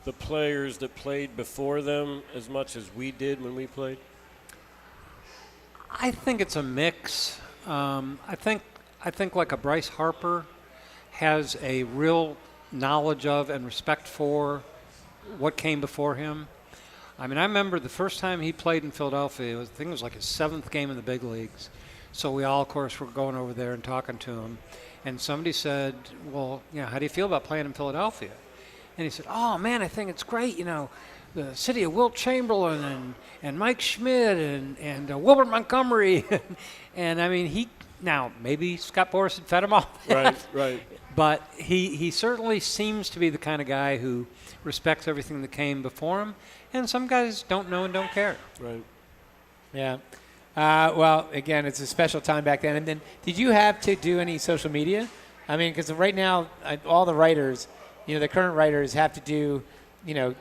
the players that played before them as much as we did when we played? I think it's a mix. I think like a Bryce Harper has a real knowledge of and respect for what came before him. I mean, I remember the first time he played in Philadelphia, I think it was like his 7th game in the big leagues. So we all, of course, were going over there and talking to him. And somebody said, well, how do you feel about playing in Philadelphia? And he said, oh, man, I think it's great. The city of Wilt Chamberlain and Mike Schmidt and Wilbert Montgomery. And, I mean, now, maybe Scott Boras had fed him off. Right. But he certainly seems to be the kind of guy who respects everything that came before him. And some guys don't know and don't care. Right. Yeah. Well, again, it's a special time back then. And then did you have to do any social media? I mean, because right now, all the writers, the current writers have to do,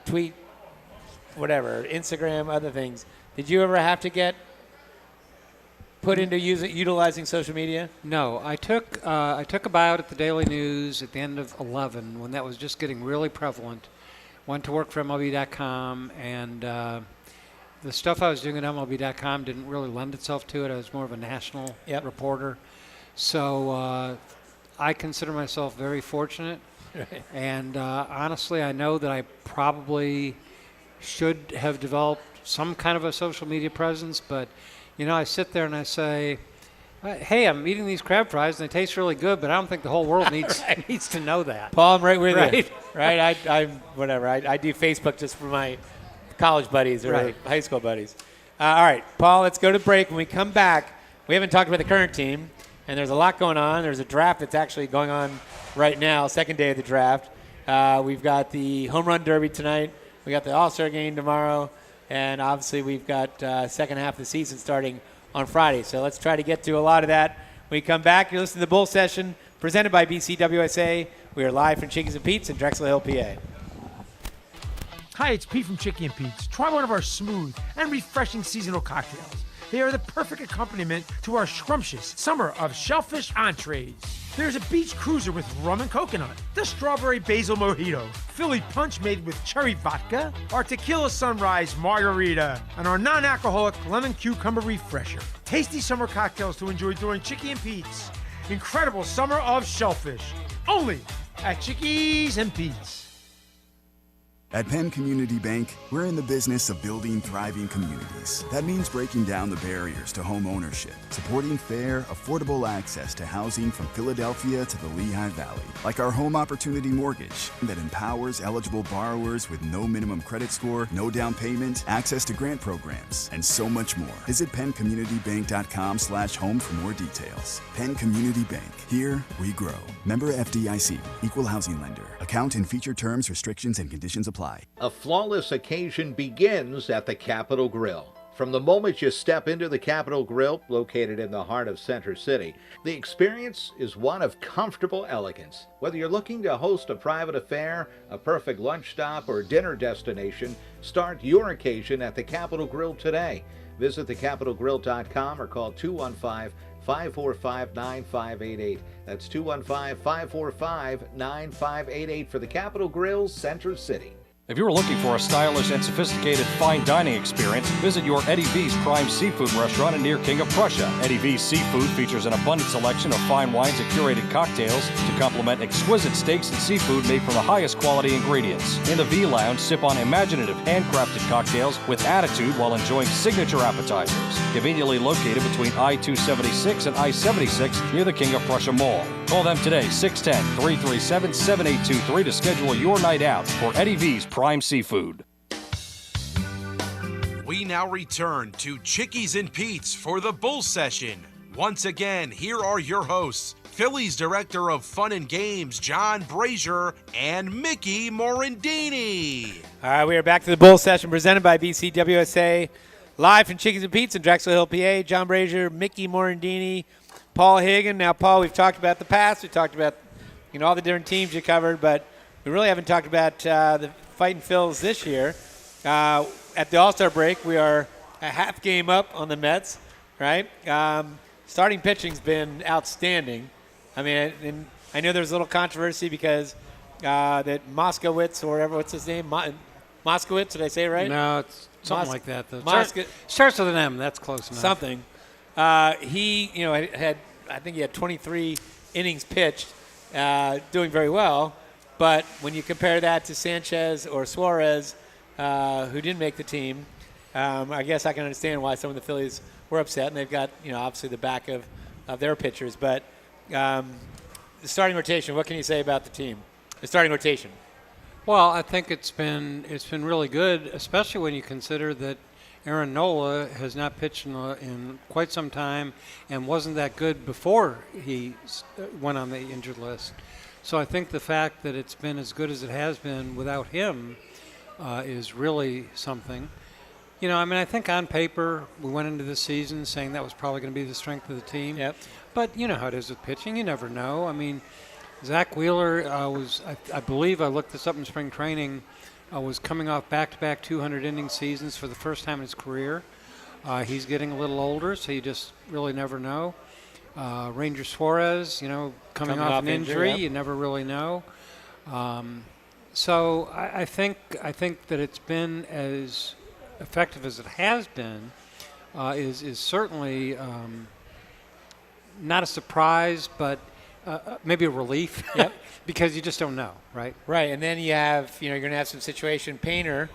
tweet, whatever, Instagram, other things. Did you ever have to get put into utilizing social media? No, I took a buyout at the Daily News at the end of 11 when that was just getting really prevalent. Went to work for MLB.com, and the stuff I was doing at MLB.com didn't really lend itself to it. I was more of a national reporter. So I consider myself very fortunate. Right. And honestly, I know that I probably should have developed some kind of a social media presence, but I sit there and I say, hey, I'm eating these crab fries and they taste really good, but I don't think the whole world needs to know that. Paul, I'm right with you. Right? Right? I'm whatever. I do Facebook just for my college buddies or high school buddies. All right, Paul, let's go to break. When we come back, we haven't talked about the current team, and there's a lot going on. There's a draft that's actually going on right now, second day of the draft. We've got the Home Run Derby tonight. We got the All-Star Game tomorrow. And obviously we've got second half of the season starting on Friday. So let's try to get to a lot of that. When we come back, you're listening to the Bull Session presented by BCWSA. We are live from Chickies and Pete's in Drexel Hill, PA. Hi, it's Pete from Chicky and Pete's. Try one of our smooth and refreshing seasonal cocktails. They are the perfect accompaniment to our scrumptious summer of shellfish entrees. There's a beach cruiser with rum and coconut, the strawberry basil mojito, Philly punch made with cherry vodka, our tequila sunrise margarita, and our non-alcoholic lemon cucumber refresher. Tasty summer cocktails to enjoy during Chicky and Pete's incredible summer of shellfish. Only at Chickies and Pete's. At Penn Community Bank, we're in the business of building thriving communities. That means breaking down the barriers to home ownership, supporting fair, affordable access to housing from Philadelphia to the Lehigh Valley, like our Home Opportunity Mortgage that empowers eligible borrowers with no minimum credit score, no down payment, access to grant programs, and so much more. Visit PennCommunityBank.com/home for more details. Penn Community Bank. Here we grow. Member FDIC. Equal housing lender. Account and feature terms, restrictions, and conditions apply. A flawless occasion begins at the Capitol Grill. From the moment you step into the Capitol Grill, located in the heart of Center City, the experience is one of comfortable elegance. Whether you're looking to host a private affair, a perfect lunch stop, or dinner destination, start your occasion at the Capitol Grill today. Visit thecapitolgrill.com or call 215-545-9588. That's 215-545-9588 for the Capitol Grill, Center City. If you're looking for a stylish and sophisticated fine dining experience, visit your Eddie V's Prime Seafood restaurant in near King of Prussia. Eddie V's Seafood features an abundant selection of fine wines and curated cocktails to complement exquisite steaks and seafood made from the highest quality ingredients. In the V Lounge, sip on imaginative handcrafted cocktails with attitude while enjoying signature appetizers. Conveniently located between I-276 and I-76 near the King of Prussia Mall. Call them today, 610-337-7823 to schedule your night out for Eddie V's Prime Seafood. We now return to Chickies and Pete's for the Bull Session. Once again, here are your hosts, Phillies Director of Fun and Games, John Brazer, and Mickey Morandini. All right, we are back to the Bull Session presented by BCWSA. Live from Chickies and Pete's in Drexel Hill, PA. John Brazer, Mickey Morandini, Paul Hagan. Now, Paul, we've talked about the past. We talked about all the different teams you covered, but we really haven't talked about the Fighting Phils this year. At the All-Star break, we are a half game up on the Mets, right? Starting pitching's been outstanding. I mean, and I know there's a little controversy because that Moskowitz or whatever, what's his name? Moskowitz, did I say it right? No, it's something like that. Starts with an M. That's close enough. Something. He, had I think he had 23 innings pitched, doing very well. But when you compare that to Sanchez or Suarez, who didn't make the team, I guess I can understand why some of the Phillies were upset. And they've got, obviously the back of their pitchers. But the starting rotation, what can you say about the team? The starting rotation. Well, I think it's been really good, especially when you consider that Aaron Nola has not pitched in quite some time and wasn't that good before he went on the injured list. So I think the fact that it's been as good as it has been without him is really something. I think on paper we went into this season saying that was probably going to be the strength of the team. Yep. But you know how it is with pitching. You never know. I mean, Zach Wheeler I believe I looked this up in spring training, was coming off back-to-back 200-inning seasons for the first time in his career. He's getting a little older, so you just really never know. Ranger Suarez, coming off an injury, you never really know. So I think that it's been as effective as it has been. Is certainly not a surprise, but maybe a relief. Yep. Because you just don't know, right? Right, and then you have, you're going to have some situation. Painter,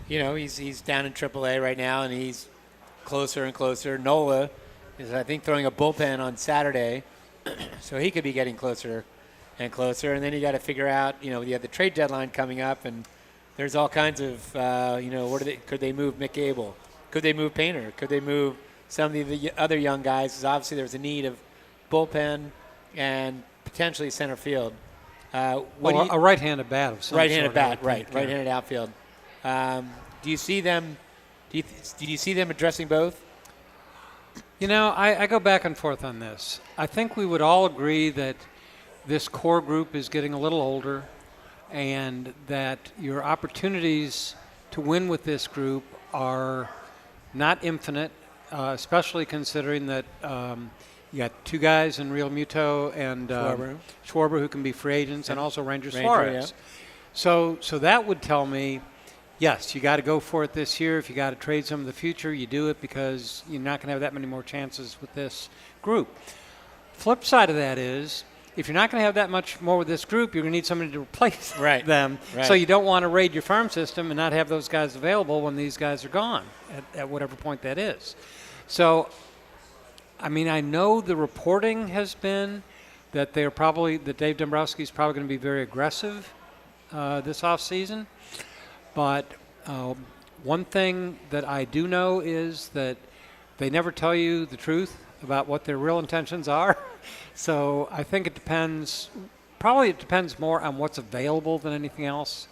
he's down in AAA right now, and he's closer and closer. Nola is, I think, throwing a bullpen on Saturday, so he could be getting closer and closer. And then you got to figure out, you have the trade deadline coming up, and there's all kinds of, could they move Mick Abel? Could they move Painter? Could they move some of the other young guys? Because obviously there's a need of bullpen and potentially center field. A right-handed bat of some right-handed sort, bat, right? Yeah. Right-handed outfield. Do you see them? Did you see them addressing both? I go back and forth on this. I think we would all agree that this core group is getting a little older, and that your opportunities to win with this group are not infinite, especially considering that. You got two guys in Real Muto and Schwarber who can be free agents, and also Ranger Suarez. Yeah. So that would tell me, yes, you got to go for it this year. If you got to trade some in the future, you do it because you're not going to have that many more chances with this group. Flip side of that is, if you're not going to have that much more with this group, you're going to need somebody to replace them. Right. So you don't want to raid your farm system and not have those guys available when these guys are gone at whatever point that is. So I know the reporting has been that that Dave Dombrowski is probably going to be very aggressive this offseason. But one thing that I do know is that they never tell you the truth about what their real intentions are. So I think it depends. Probably it depends more on what's available than anything else.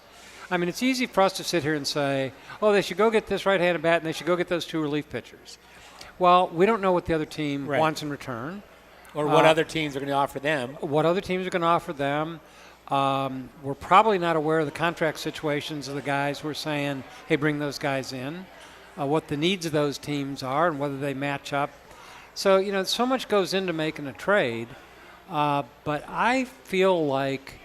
It's easy for us to sit here and say, oh, they should go get this right-handed bat and they should go get those two relief pitchers. Well, we don't know what the other team wants in return. Or what other teams are going to offer them. What other teams are going to offer them. We're probably not aware of the contract situations of the guys who are saying, hey, bring those guys in, what the needs of those teams are and whether they match up. So, so much goes into making a trade. But I feel like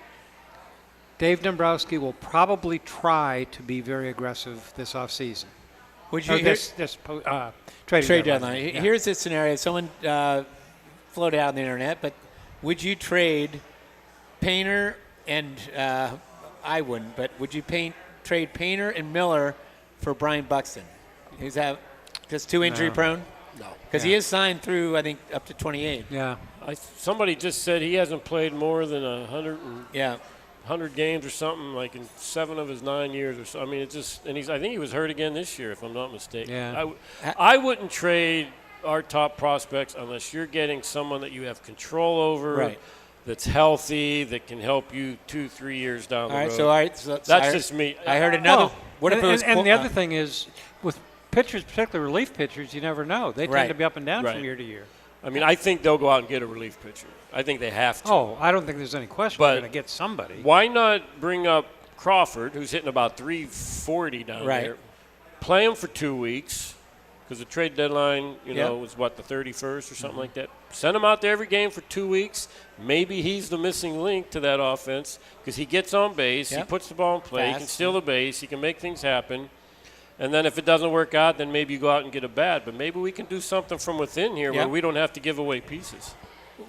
Dave Dombrowski will probably try to be very aggressive this offseason. Would you trade deadline? Yeah. Here's this scenario. Someone floated out on the internet, but would you trade Painter and I wouldn't, but would you trade Painter and Miller for Brian Buxton? Who's that? Just too injury prone? No. Because he is signed through, I think, up to 28. Yeah. Somebody just said he hasn't played more than 100. Yeah. 100 games or something, like in 7 of his 9 years or so. It's just, and I think he was hurt again this year, if I'm not mistaken. Yeah. I wouldn't trade our top prospects unless you're getting someone that you have control over, that's healthy, that can help you 2-3 years down the road. So that's just me. I heard another. What if it was? And the other thing is, with pitchers, particularly relief pitchers, you never know. They tend to be up and down from year to year. I think they'll go out and get a relief pitcher. I think they have to. Oh, I don't think there's any question they're going to get somebody. Why not bring up Crawford, who's hitting about 340 down there, play him for 2 weeks, because the trade deadline, was what, the 31st or something like that. Send him out there every game for 2 weeks. Maybe he's the missing link to that offense because he gets on base, he puts the ball in play, he can steal the base, he can make things happen. And then if it doesn't work out, then maybe you go out and get a bat. But maybe we can do something from within here where we don't have to give away pieces.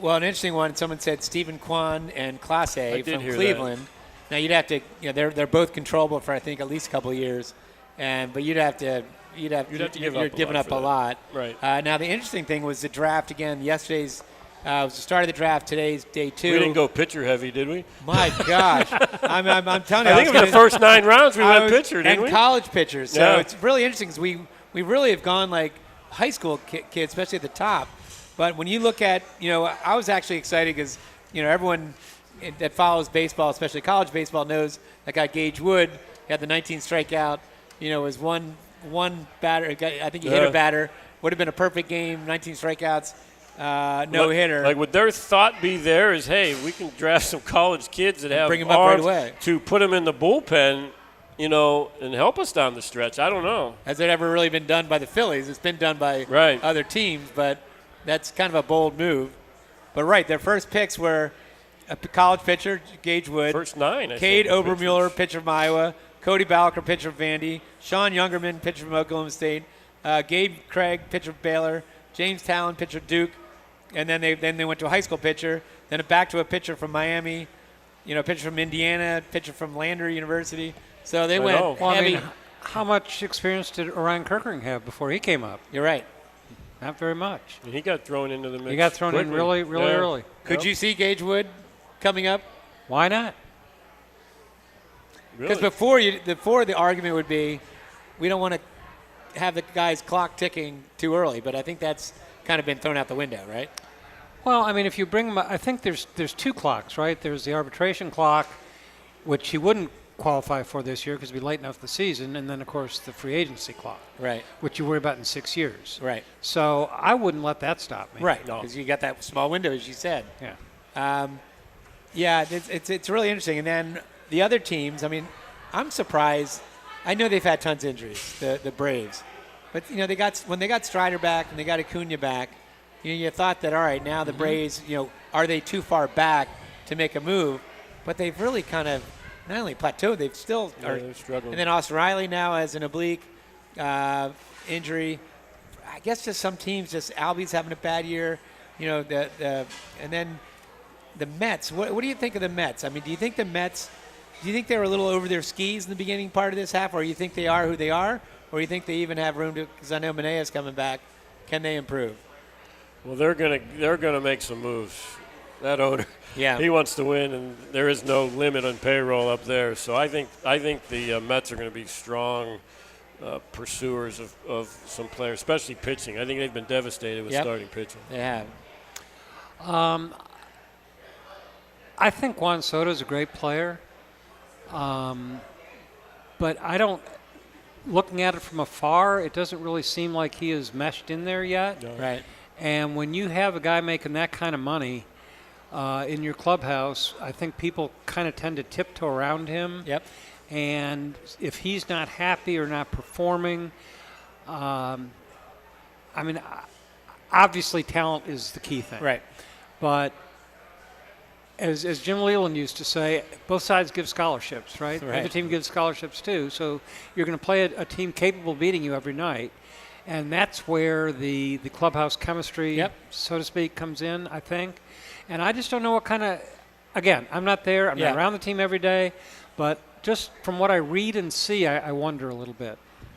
Well, an interesting one, someone said Stephen Kwan and Clase from Cleveland. Now, you'd have to, they're both controllable for, I think, at least a couple of years. But you'd have to give up a lot. Right. Now, the interesting thing was the draft, again, yesterday's was the start of the draft. Today's day 2. We didn't go pitcher heavy, did we? My gosh. I'm telling you. I think in the first 9 rounds we went pitcher, didn't we? And college pitchers. So it's really interesting because we really have gone like high school kids, especially at the top. But when you look at, I was actually excited because, everyone that follows baseball, especially college baseball, knows that guy Gage Wood had the 19 strikeout, was one batter. I think he hit a batter. Would have been a perfect game, 19 strikeouts. No hitter. Like, would their thought be there is, hey, we can draft some college kids that have bring them up right away to put them in the bullpen, and help us down the stretch. I don't know. Has it ever really been done by the Phillies? It's been done by other teams, but that's kind of a bold move. But their first picks were a college pitcher, Gage Wood. First 9, I Cade think. Obermuller, pitcher from Iowa. Cody Balker, pitcher from Vandy. Sean Youngerman, pitcher from Oklahoma State. Gabe Craig, pitcher from Baylor. James Talon, pitcher from Duke. And then they went to a high school pitcher. Then back to a pitcher from Miami. Pitcher from Indiana. Pitcher from Lander University. So they went heavy. How much experience did Orion Kirkering have before he came up? You're right. Not very much. He got thrown into the mix. He got thrown in really early. Could you see Gage Wood coming up? Why not? Because before the argument would be, we don't want to have the guy's clock ticking too early. But I think that's kind of been thrown out the window, right? Well, I mean, if you bring him, I think there's 2 clocks, right? There's the arbitration clock, which he wouldn't qualify for this year because it'd be late enough the season, and then of course the free agency clock, right? Which you worry about in 6 years, right? So I wouldn't let that stop me, right? Because you got that small window, as you said. Yeah. It's really interesting. And then the other teams, I mean, I'm surprised. I know they've had tons of injuries, the Braves, but when they got Strider back and they got Acuna back, you thought that all right, now the Braves, are they too far back to make a move? But they've really kind of not only plateaued, they've still they're struggling. And then Austin Riley now has an oblique injury. I guess just some teams, Albie's having a bad year, and then the Mets. What do you think of the Mets? I mean, do you think they were a little over their skis in the beginning part of this half, or you think they are who they are, or you think they even have room to? Because I know Menea's coming back. Can they improve? Well, they're gonna make some moves. That owner, he wants to win, and there is no limit on payroll up there. So I think the Mets are going to be strong pursuers of some players, especially pitching. I think they've been devastated with starting pitching. They have. I think Juan Soto is a great player, but I don't. Looking at it from afar, it doesn't really seem like he is meshed in there yet. No. Right. And when you have a guy making that kind of money in your clubhouse, I think people kind of tend to tiptoe around him. Yep. And if he's not happy or not performing, I mean, obviously talent is the key thing. Right. But as Jim Leland used to say, both sides give scholarships, right? The other team gives scholarships too. So you're going to play a team capable of beating you every night. And that's where the clubhouse chemistry, so to speak, comes in, I think. And I just don't know what kind of – again, I'm not there. I'm not around the team every day. But just from what I read and see, I wonder a little bit.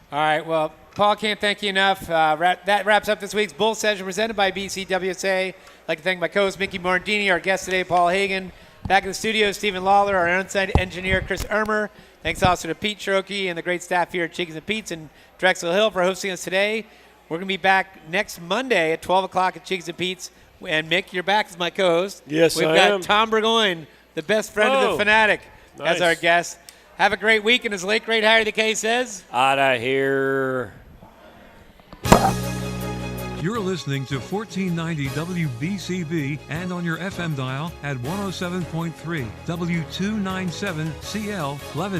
All right. Well, Paul, can't thank you enough. That wraps up this week's Bull Session presented by BCWSA. I'd like to thank my co-host, Mickey Morandini, our guest today, Paul Hagan. Back in the studio, Stephen Lawler, our on-site engineer, Chris Ermer. Thanks also to Pete Cherokee and the great staff here at Chickies and Pete's in Drexel Hill for hosting us today. We're going to be back next Monday at 12 o'clock at Chickies and Pete's. And, Mick, you're back as my co-host. Yes, We've got Tom Burgoyne, the best friend of the Fanatic, as our guest. Have a great week, and as late great Harry the K says, outta here. You're listening to 1490 WBCB and on your FM dial at 107.3 W297CL Levitt.